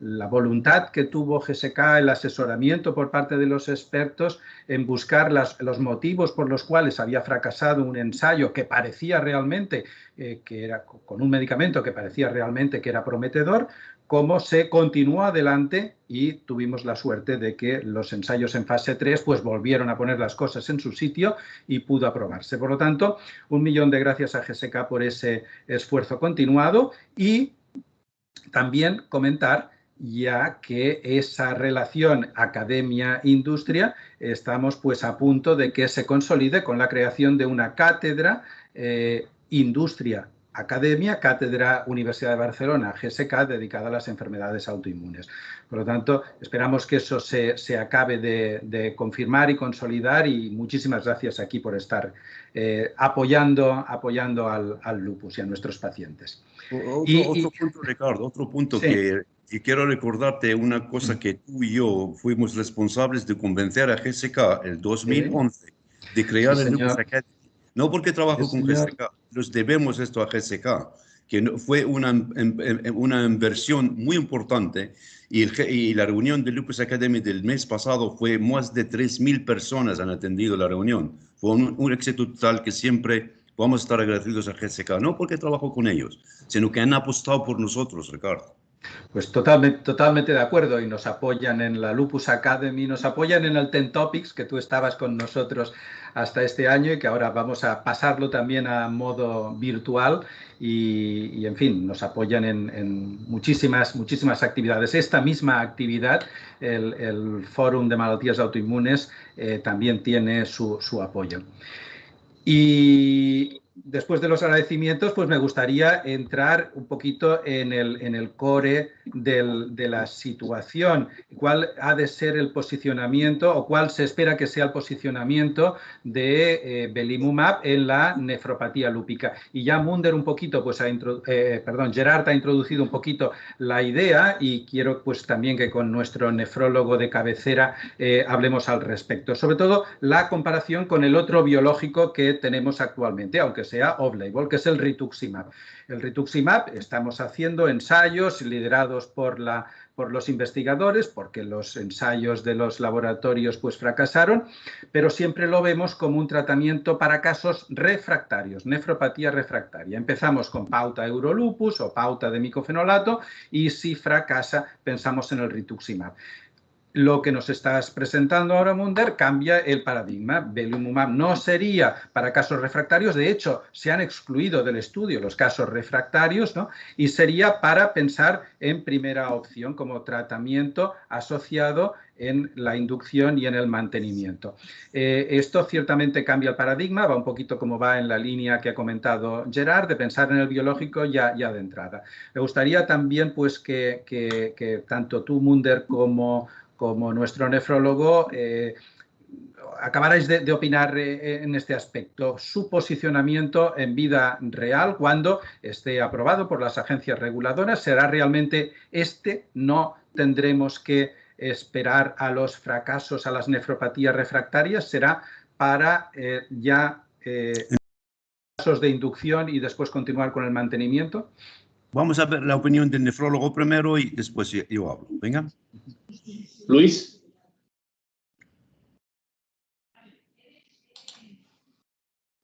la voluntad que tuvo GSK, el asesoramiento por parte de los expertos en buscar los motivos por los cuales había fracasado un ensayo que parecía realmente, que era con un medicamento que parecía realmente que era prometedor, cómo se continuó adelante y tuvimos la suerte de que los ensayos en fase 3 pues volvieron a poner las cosas en su sitio y pudo aprobarse. Por lo tanto, 1.000.000 de gracias a GSK por ese esfuerzo continuado, y también comentar ya que esa relación academia-industria estamos pues a punto de que se consolide con la creación de una cátedra industria academia, cátedra Universidad de Barcelona, GSK, dedicada a las enfermedades autoinmunes. Por lo tanto, esperamos que eso se acabe de confirmar y consolidar, y muchísimas gracias aquí por estar apoyando al lupus y a nuestros pacientes. Otro punto, Ricardo, otro punto, sí. que quiero recordarte una cosa que tú y yo fuimos responsables de convencer a GSK en el 2011 de crear el Lupus Academy. No porque trabajo con GSK, nos debemos esto a GSK, que fue una inversión muy importante, y la reunión del Lupus Academy del mes pasado fue más de 3.000 personas han atendido la reunión. Fue un éxito total que siempre vamos a estar agradecidos a GSK, no porque trabajo con ellos, sino que han apostado por nosotros, Ricardo. Pues totalmente de acuerdo, y nos apoyan en la Lupus Academy, nos apoyan en el 10 Topics, que tú estabas con nosotros hasta este año y que ahora vamos a pasarlo también a modo virtual, y en fin, nos apoyan en muchísimas actividades. Esta misma actividad, el Fórum de Malaltías Autoinmunes, también tiene su apoyo. Y después de los agradecimientos, pues me gustaría entrar un poquito en el core de la situación. ¿Cuál ha de ser el posicionamiento, o cuál se espera que sea el posicionamiento de belimumab en la nefropatía lúpica? Y ya Munder un poquito, pues Gerard ha introducido un poquito la idea, y quiero pues también que con nuestro nefrólogo de cabecera hablemos al respecto. Sobre todo la comparación con el otro biológico que tenemos actualmente, aunque sea off-label, que es el rituximab. El rituximab, estamos haciendo ensayos liderados por los investigadores, porque los ensayos de los laboratorios pues fracasaron, pero siempre lo vemos como un tratamiento para casos refractarios, nefropatía refractaria. Empezamos con pauta Eurolupus o pauta de micofenolato, y si fracasa pensamos en el rituximab. Lo que nos estás presentando ahora, Munder, cambia el paradigma. Belimumab no sería para casos refractarios, de hecho, se han excluido del estudio los casos refractarios, ¿no? Y sería para pensar en primera opción como tratamiento asociado en la inducción y en el mantenimiento. Esto ciertamente cambia el paradigma, va un poquito como va en la línea que ha comentado Gerard, de pensar en el biológico ya de entrada. Me gustaría también pues, que tanto tú, Munder, como nuestro nefrólogo, acabaráis de opinar en este aspecto. Su posicionamiento en vida real, cuando esté aprobado por las agencias reguladoras, ¿será realmente este? ¿No tendremos que esperar a los fracasos, a las nefropatías refractarias? ¿Será para ya casos de inducción y después continuar con el mantenimiento? Vamos a ver la opinión del nefrólogo primero y después yo hablo. Venga. Luis.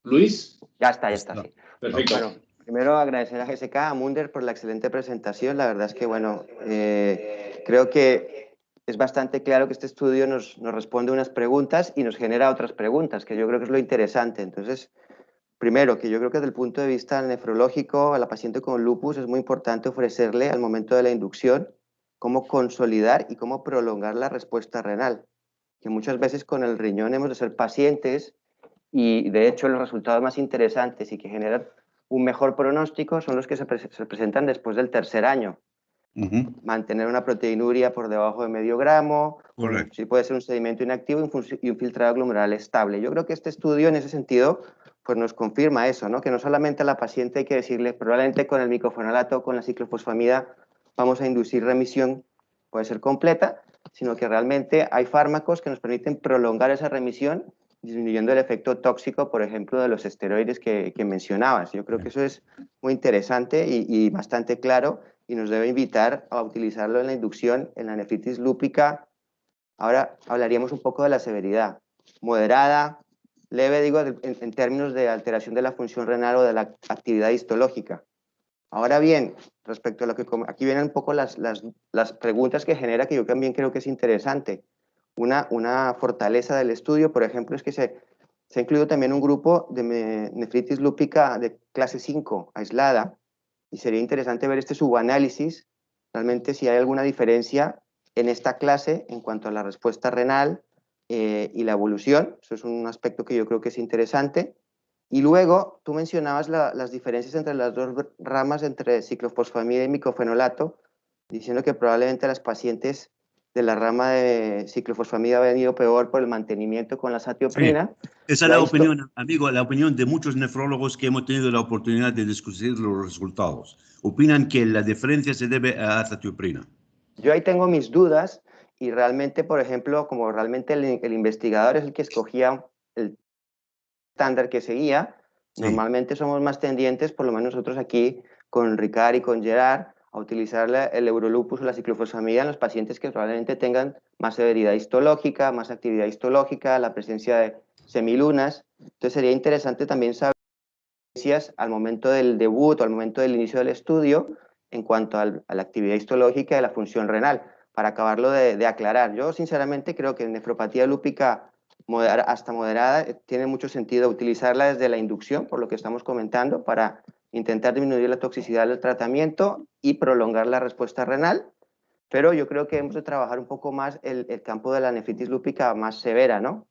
Luis. Ya está, sí. Perfecto. Bueno, primero agradecer a GSK, a Munder por la excelente presentación. La verdad es que, bueno, creo que es bastante claro que este estudio nos responde unas preguntas y nos genera otras preguntas, que yo creo que es lo interesante. Entonces, primero, que yo creo que desde el punto de vista nefrológico, a la paciente con lupus es muy importante ofrecerle al momento de la inducción cómo consolidar y cómo prolongar la respuesta renal, que muchas veces con el riñón hemos de ser pacientes y de hecho los resultados más interesantes y que generan un mejor pronóstico son los que se presentan después del tercer año. Mantener una proteinuria por debajo de medio gramo, sí puede ser un sedimento inactivo y un filtrado glomerular estable. Yo creo que este estudio en ese sentido pues nos confirma eso, ¿no? Que no solamente a la paciente hay que decirle, probablemente con el micofenolato, con la ciclofosfamida, vamos a inducir remisión, puede ser completa, sino que realmente hay fármacos que nos permiten prolongar esa remisión, disminuyendo el efecto tóxico, por ejemplo, de los esteroides que mencionabas. Yo creo que eso es muy interesante y bastante claro y nos debe invitar a utilizarlo en la inducción en la nefritis lúpica. Ahora hablaríamos un poco de la severidad. Moderada, leve, digo, en términos de alteración de la función renal o de la actividad histológica. Ahora bien, respecto a lo que aquí vienen un poco las preguntas que genera, que yo también creo que es interesante. Una fortaleza del estudio, por ejemplo, es que se ha incluido también un grupo de nefritis lúpica de clase 5, aislada, y sería interesante ver este subanálisis, realmente si hay alguna diferencia en esta clase en cuanto a la respuesta renal y la evolución. Eso es un aspecto que yo creo que es interesante. Y luego, tú mencionabas las diferencias entre las dos ramas, entre ciclofosfamida y micofenolato, diciendo que probablemente las pacientes de la rama de ciclofosfamida habían ido peor por el mantenimiento con la satioprina. Sí. Esa es la opinión, amigo, la opinión de muchos nefrólogos que hemos tenido la oportunidad de discutir los resultados. Opinan que la diferencia se debe a satioprina. Yo ahí tengo mis dudas y realmente, por ejemplo, como realmente el investigador es el que escogía el estándar que seguía, normalmente somos más tendientes, por lo menos nosotros aquí con Ricard y con Gerard, a utilizar el Eurolupus o la ciclofosfamida en los pacientes que probablemente tengan más severidad histológica, más actividad histológica, la presencia de semilunas. Entonces sería interesante también saber al momento del debut o al momento del inicio del estudio en cuanto a la actividad histológica y la función renal, para acabarlo de aclarar. Yo sinceramente creo que en nefropatía lúpica hasta moderada tiene mucho sentido utilizarla desde la inducción, por lo que estamos comentando, para intentar disminuir la toxicidad del tratamiento y prolongar la respuesta renal, pero yo creo que hemos de trabajar un poco más el campo de la nefritis lúpica más severa, ¿no?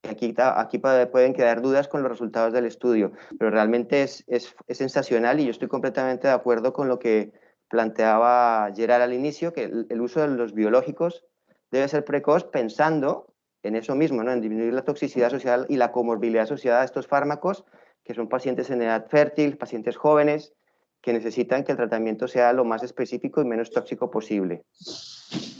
Aquí pueden quedar dudas con los resultados del estudio, pero realmente es sensacional y yo estoy completamente de acuerdo con lo que planteaba Gerard al inicio, que el uso de los biológicos debe ser precoz pensando en eso mismo, ¿no? En disminuir la toxicidad social y la comorbilidad asociada a estos fármacos, que son pacientes en edad fértil, pacientes jóvenes, que necesitan que el tratamiento sea lo más específico y menos tóxico posible.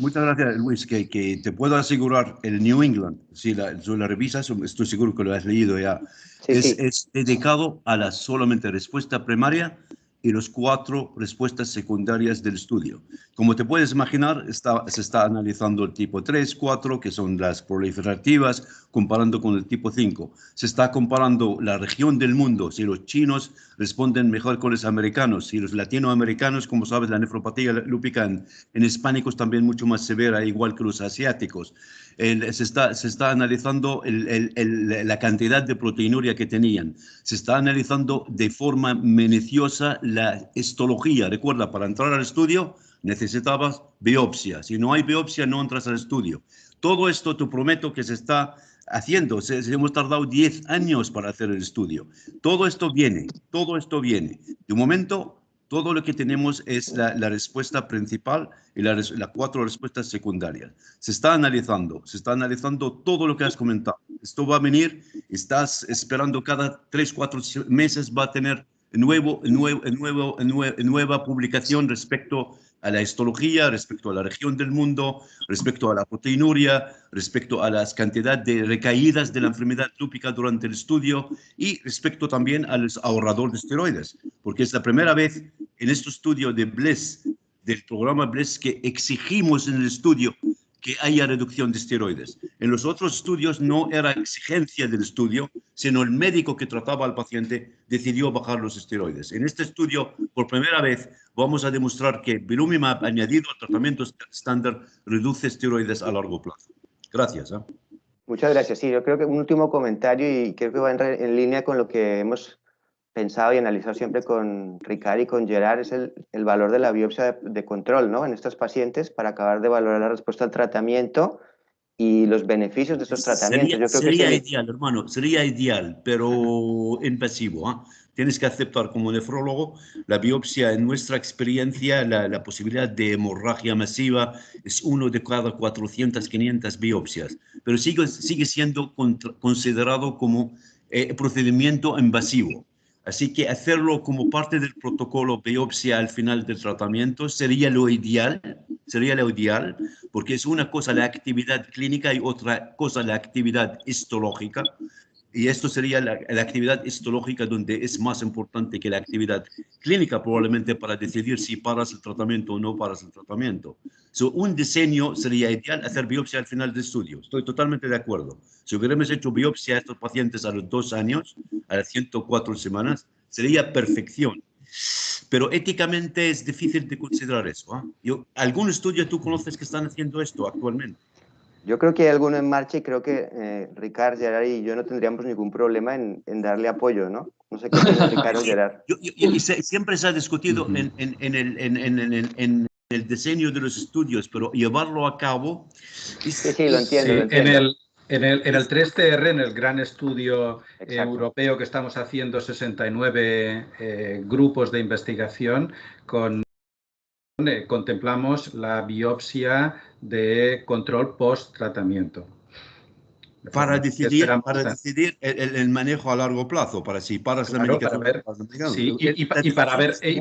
Muchas gracias, Luis, que te puedo asegurar, el New England, si la revisas, estoy seguro que lo has leído ya, Sí, es dedicado a la solamente respuesta primaria y las 4 respuestas secundarias del estudio. Como te puedes imaginar, se está analizando el tipo 3, 4, que son las proliferativas, comparando con el tipo 5. Se está comparando la región del mundo, si los chinos responden mejor con los americanos, si los latinoamericanos, como sabes, la nefropatía lúpica en hispánicos también mucho más severa, igual que los asiáticos. Se está analizando la cantidad de proteinuria que tenían. Se está analizando de forma minuciosa la histología. Recuerda, para entrar al estudio necesitabas biopsia. Si no hay biopsia, no entras al estudio. Todo esto te prometo que se está haciendo. Hemos tardado 10 años para hacer el estudio. Todo esto viene. De momento, todo lo que tenemos es la respuesta principal y las 4 respuestas secundarias. Se está analizando todo lo que has comentado. Esto va a venir, estás esperando cada 3, 4 meses va a tener nueva publicación respecto a la histología, respecto a la región del mundo, respecto a la proteinuria, respecto a las cantidades de recaídas de la enfermedad lúpica durante el estudio y respecto también al ahorrador de esteroides, porque es la primera vez en este estudio de BLESS, del programa BLESS, que exigimos en el estudio que haya reducción de esteroides. En los otros estudios no era exigencia del estudio, sino el médico que trataba al paciente decidió bajar los esteroides. En este estudio, por primera vez, vamos a demostrar que belimumab añadido al tratamiento estándar reduce esteroides a largo plazo. Gracias. Muchas gracias. Sí, yo creo que un último comentario y creo que va en línea con lo que hemos pensado y analizado siempre con Ricard y con Gerard, es el valor de la biopsia de control, ¿no? En estos pacientes para acabar de valorar la respuesta al tratamiento y los beneficios de estos tratamientos. Sería ideal, hermano, sería ideal, pero invasivo. Tienes que aceptar como nefrólogo la biopsia, en nuestra experiencia, la posibilidad de hemorragia masiva es uno de cada 400, 500 biopsias, pero sigue siendo considerado como procedimiento invasivo. Así que hacerlo como parte del protocolo biopsia al final del tratamiento sería lo ideal, porque es una cosa la actividad clínica y otra cosa la actividad histológica. Y esto sería la actividad histológica donde es más importante que la actividad clínica probablemente para decidir si paras el tratamiento o no paras el tratamiento. Un diseño sería ideal hacer biopsia al final del estudio. Estoy totalmente de acuerdo. Si hubiéramos hecho biopsia a estos pacientes a los 2 años, a las 104 semanas, sería perfección. Pero éticamente es difícil de considerar eso. ¿Algún estudio tú conoces que están haciendo esto actualmente? Yo creo que hay alguno en marcha y creo que Ricard, Gerard y yo no tendríamos ningún problema en darle apoyo, ¿no? No sé qué piensa Ricard o Gerard. Siempre se ha discutido en el diseño de los estudios, pero llevarlo a cabo... Sí, lo entiendo. Lo entiendo. En el 3TR, en el gran estudio europeo que estamos haciendo, 69 grupos de investigación, contemplamos la biopsia de control post-tratamiento. Para decidir el manejo a largo plazo, para si paras la medicación.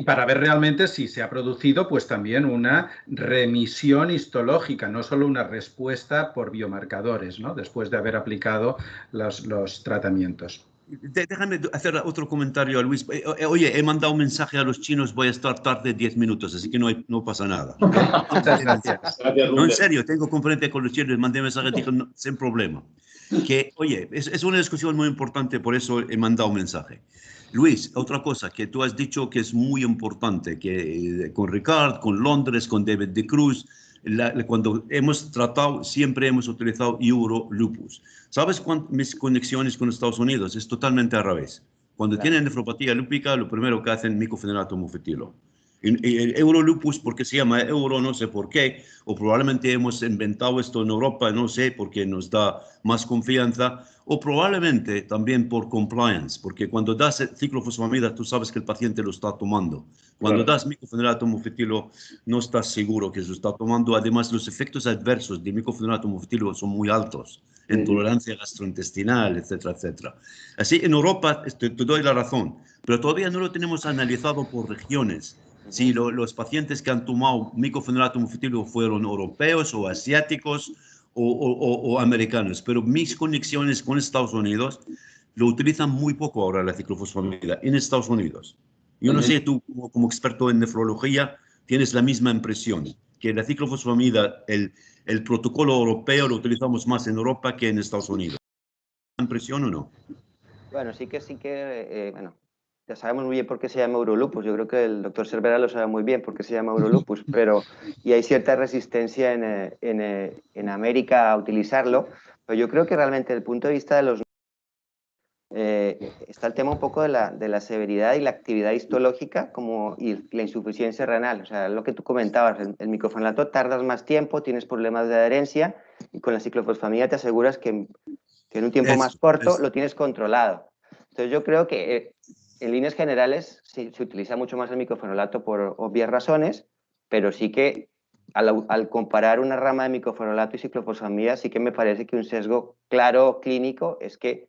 Para ver realmente si se ha producido pues también una remisión histológica, no solo una respuesta por biomarcadores, ¿no? Después de haber aplicado los tratamientos. Déjame hacer otro comentario a Luis. Oye, he mandado un mensaje a los chinos, voy a estar tarde 10 minutos, así que no pasa nada. Muchas gracias. No, en serio, tengo conferencia con los chinos, mandé mensaje, dije, no, sin problema. Que, oye, es una discusión muy importante, por eso he mandado un mensaje. Luis, otra cosa que tú has dicho que es muy importante, que con Ricard, con Londres, con David de Cruz, cuando hemos tratado, siempre hemos utilizado Euro-Lupus. ¿Sabes mis conexiones con Estados Unidos? Es totalmente al revés. Cuando tienen nefropatía lúpica, lo primero que hacen es micofenolato mofetilo. El Euro-Lupus, porque se llama Euro, no sé por qué, o probablemente hemos inventado esto en Europa, no sé, porque nos da más confianza, o probablemente también por compliance, porque cuando das ciclofosfamida, tú sabes que el paciente lo está tomando. Cuando das micofenolato mofetilo, no estás seguro que se lo está tomando. Además, los efectos adversos de micofenolato mofetilo son muy altos, intolerancia gastrointestinal, etcétera, etcétera. Así, en Europa, te doy la razón, pero todavía no lo tenemos analizado por regiones. Si los pacientes que han tomado micofenolato mofetilo fueron europeos o asiáticos o americanos, pero mis conexiones con Estados Unidos lo utilizan muy poco ahora la ciclofosfamida en Estados Unidos. Yo no sé, tú como experto en nefrología tienes la misma impresión, que la ciclofosfamida, el protocolo europeo lo utilizamos más en Europa que en Estados Unidos. ¿Impresión o no? Bueno, sí que bueno, ya sabemos muy bien por qué se llama Eurolupus. Yo creo que el doctor Cervera lo sabe muy bien por qué se llama Eurolupus, y hay cierta resistencia en América a utilizarlo, pero yo creo que realmente desde el punto de vista de los está el tema un poco de la severidad y la actividad histológica y la insuficiencia renal. O sea, lo que tú comentabas, el micofenolato tardas más tiempo, tienes problemas de adherencia y con la ciclofosfamida te aseguras que en un tiempo más corto lo tienes controlado. Entonces yo creo que en líneas generales se utiliza mucho más el micofenolato por obvias razones, pero sí que al comparar una rama de micofenolato y ciclofosfamida sí que me parece que un sesgo claro clínico es que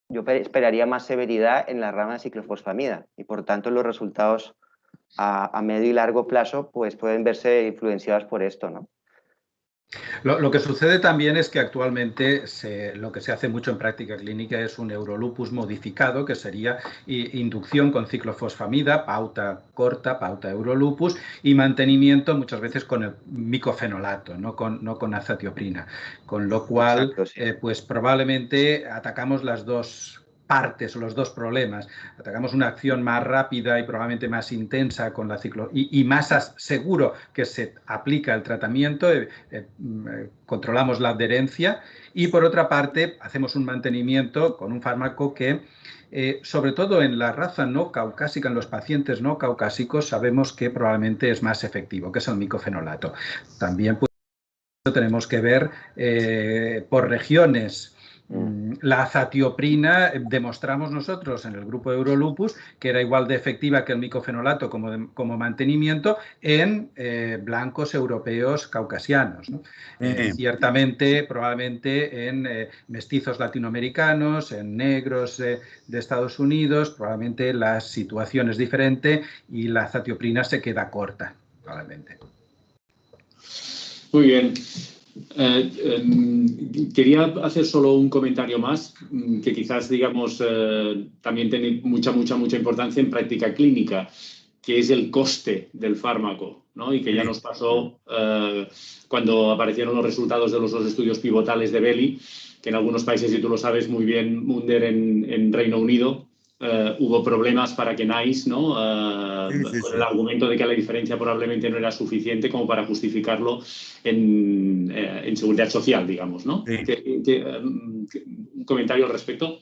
yo esperaría más severidad en la rama de ciclofosfamida y por tanto los resultados a medio y largo plazo pues pueden verse influenciados por esto, ¿no? Lo que sucede también es que actualmente lo que se hace mucho en práctica clínica es un Eurolupus modificado, que sería inducción con ciclofosfamida, pauta corta, pauta Eurolupus, y mantenimiento muchas veces con el micofenolato, no con azatioprina. Con lo cual, exacto, sí. pues probablemente atacamos las dos partes o los dos problemas. Atacamos una acción más rápida y probablemente más intensa con la y más seguro que se aplica el tratamiento, controlamos la adherencia, y por otra parte hacemos un mantenimiento con un fármaco que sobre todo en la raza no caucásica, en los pacientes no caucásicos, sabemos que probablemente es más efectivo, que es el micofenolato. También pues, tenemos que ver por regiones. La azatioprina demostramos nosotros en el grupo Eurolupus que era igual de efectiva que el micofenolato como mantenimiento en blancos europeos caucasianos, ¿no? Ciertamente, probablemente en mestizos latinoamericanos, en negros de Estados Unidos, probablemente la situación es diferente y la azatioprina se queda corta, probablemente. Muy bien. Quería hacer solo un comentario más, que quizás, digamos, también tiene mucha importancia en práctica clínica, que es el coste del fármaco, ¿no? Y que ya nos pasó cuando aparecieron los resultados de los dos estudios pivotales de Belli, que en algunos países, y tú lo sabes muy bien, Munder, en Reino Unido, hubo problemas para que NICE, ¿no? Con el argumento de que la diferencia probablemente no era suficiente como para justificarlo en seguridad social, digamos, ¿no? ¿Un comentario al respecto?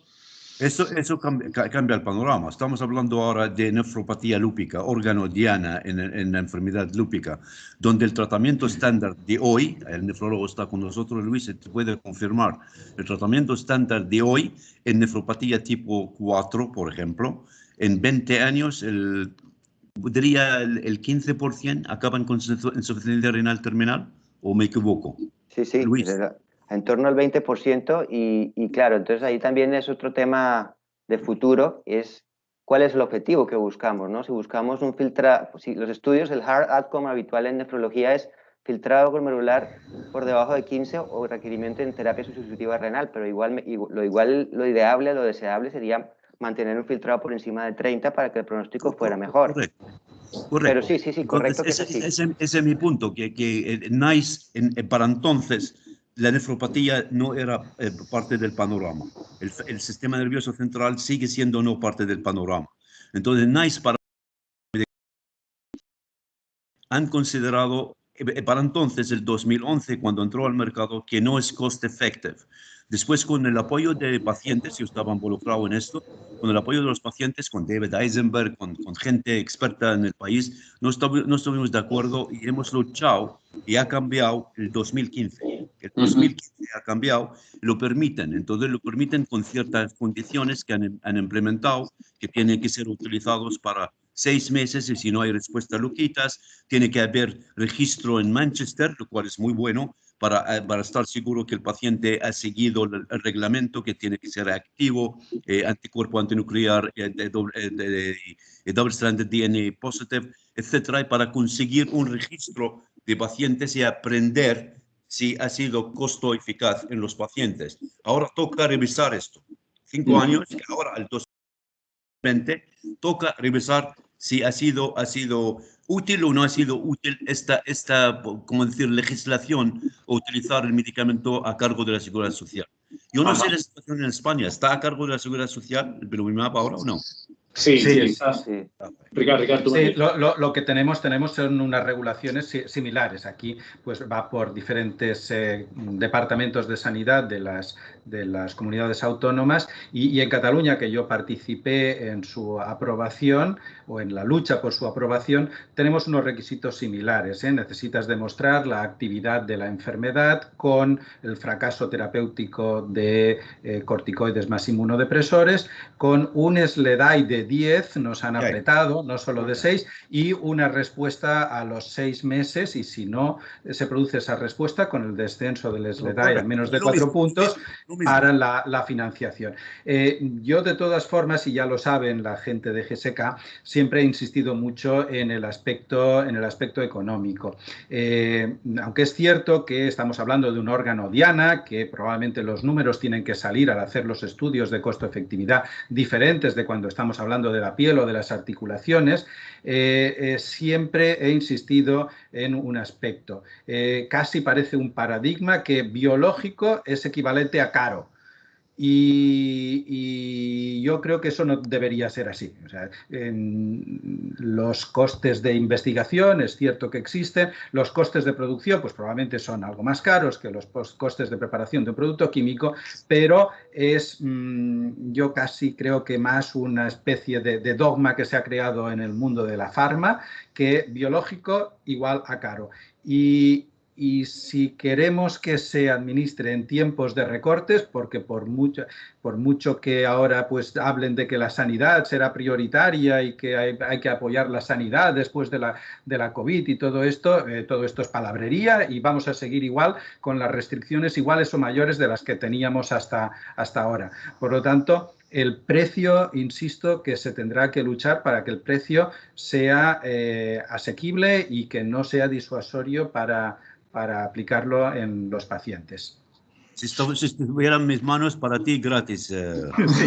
Eso cambia el panorama. Estamos hablando ahora de nefropatía lúpica, órgano diana en la enfermedad lúpica, donde el tratamiento estándar de hoy, el nefrólogo está con nosotros, Luis, te puede confirmar, el tratamiento estándar de hoy en nefropatía tipo 4, por ejemplo, en 20 años, diría el 15% acaban con insuficiencia renal terminal, ¿o me equivoco? Sí, Luis. En torno al 20% y claro, entonces ahí también es otro tema de futuro, es cuál es el objetivo que buscamos, ¿no? Si buscamos un si los estudios, el hard outcome habitual en nefrología es filtrado glomerular por debajo de 15 o requerimiento en terapia sustitutiva renal, pero lo ideable, lo deseable sería mantener un filtrado por encima de 30 para que el pronóstico fuera mejor. Correcto. Pero sí, correcto. Entonces, que ese es mi punto, que NICE, para entonces, la nefropatía no era parte del panorama. El sistema nervioso central sigue siendo no parte del panorama. Entonces, NICE han considerado, para entonces, el 2011, cuando entró al mercado, que no es cost effective. Después, con el apoyo de pacientes, yo estaba involucrado en esto, con el apoyo de los pacientes, con David Eisenberg, con gente experta en el país, no estuvimos de acuerdo y hemos luchado y ha cambiado el 2015. El 2015 ha cambiado, lo permiten, entonces lo permiten con ciertas condiciones que han implementado, que tienen que ser utilizados para 6 meses y si no hay respuesta lo quitas. Tiene que haber registro en Manchester, lo cual es muy bueno para estar seguro que el paciente ha seguido el reglamento, que tiene que ser activo, anticuerpo antinuclear, double-stranded DNA positive, etcétera, y para conseguir un registro de pacientes y aprender si ha sido costo eficaz en los pacientes. Ahora toca revisar esto. 5 años, que ahora el 2020 toca revisar si ha sido útil o no ha sido útil esta como decir, legislación o utilizar el medicamento a cargo de la Seguridad Social. Yo no sé la situación en España. ¿Está a cargo de la Seguridad Social el belimumab ahora o no? Sí. Ricardo, sí, lo que tenemos son unas regulaciones similares. Aquí pues va por diferentes departamentos de sanidad de las comunidades autónomas y en Cataluña, que yo participé en su aprobación o en la lucha por su aprobación, tenemos unos requisitos similares. Necesitas demostrar la actividad de la enfermedad con el fracaso terapéutico de corticoides más inmunodepresores, con un SLEDAI de 10, nos han apretado, no solo de 6, y una respuesta a los 6 meses, y si no se produce esa respuesta con el descenso del SLEDAI a menos de 4 puntos, para la financiación. Yo, de todas formas, y ya lo saben la gente de GSK, siempre he insistido mucho en el aspecto económico. Aunque es cierto que estamos hablando de un órgano Diana, que probablemente los números tienen que salir al hacer los estudios de costo-efectividad diferentes de cuando estamos hablando de la piel o de las articulaciones, siempre he insistido en un aspecto. Casi parece un paradigma que biológico es equivalente a caro. Y yo creo que eso no debería ser así. O sea, los costes de investigación es cierto que existen, los costes de producción pues probablemente son algo más caros que los costes de preparación de un producto químico, pero es yo casi creo que más una especie de dogma que se ha creado en el mundo de la farma, que biológico igual a caro. Y si queremos que se administre en tiempos de recortes, porque por mucho que ahora pues hablen de que la sanidad será prioritaria y que hay que apoyar la sanidad después de la COVID y todo esto es palabrería, y vamos a seguir igual con las restricciones iguales o mayores de las que teníamos hasta ahora. Por lo tanto, el precio, insisto, que se tendrá que luchar para que el precio sea asequible y que no sea disuasorio para aplicarlo en los pacientes. Si estuvieran mis manos, para ti gratis. Sí.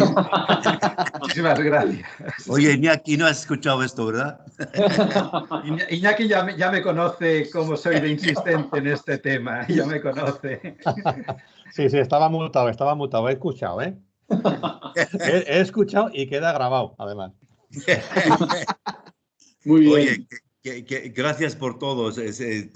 Muchísimas gracias. Oye, Iñaki, no has escuchado esto, ¿verdad? Iñaki ya me conoce cómo soy de insistente en este tema, ya me conoce. Sí, estaba mutado, he escuchado, ¿eh? He escuchado y queda grabado, además. Muy bien. Oye, gracias por todos.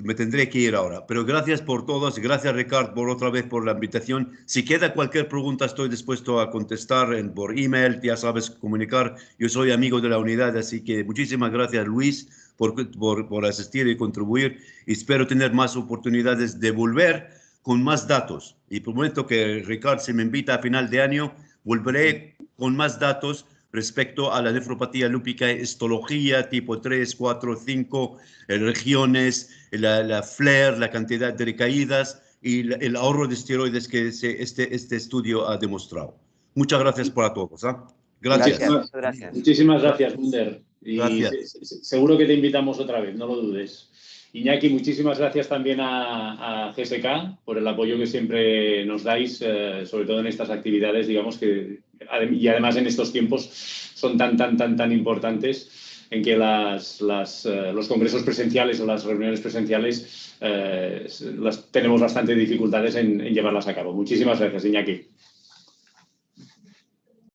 Me tendré que ir ahora, pero gracias por todos. Gracias, Ricard, por otra vez por la invitación. Si queda cualquier pregunta, estoy dispuesto a contestar por email. Ya sabes comunicar. Yo soy amigo de la unidad, así que muchísimas gracias, Luis, por asistir y contribuir. Espero tener más oportunidades de volver con más datos. Y prometo que, Ricard, si me invita a final de año, volveré con más datos respecto a la nefropatía lúpica, histología, tipo 3, 4, 5, regiones, la flare, la cantidad de recaídas y el ahorro de esteroides que este estudio ha demostrado. Muchas gracias para todos. ¿eh? Gracias. Gracias. Muchísimas gracias, Munder. Y gracias. Seguro que te invitamos otra vez, no lo dudes. Iñaki, muchísimas gracias también a GSK por el apoyo que siempre nos dais, sobre todo en estas actividades, digamos que, y además en estos tiempos son tan importantes en que los congresos presenciales o las reuniones presenciales tenemos bastantes dificultades en llevarlas a cabo. Muchísimas gracias, Iñaki.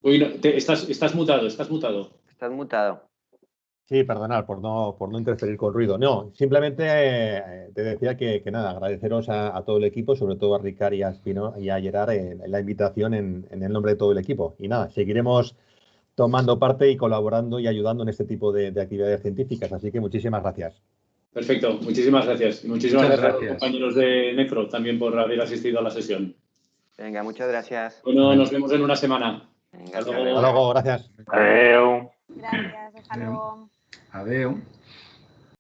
Uy, no, estás mutado. Estás mutado. Sí, perdonad por no interferir con ruido. No, simplemente te decía que nada, agradeceros a todo el equipo, sobre todo a Ricard y a Gerard la invitación en el nombre de todo el equipo. Y nada, seguiremos tomando parte y colaborando y ayudando en este tipo de actividades científicas. Así que muchísimas gracias. Perfecto, muchísimas gracias. Y muchísimas gracias a los compañeros de Nefro también por haber asistido a la sesión. Venga, muchas gracias. Bueno, nos vemos en una semana. Venga, hasta luego, gracias. Adeu. Gracias, hasta luego. Adeu.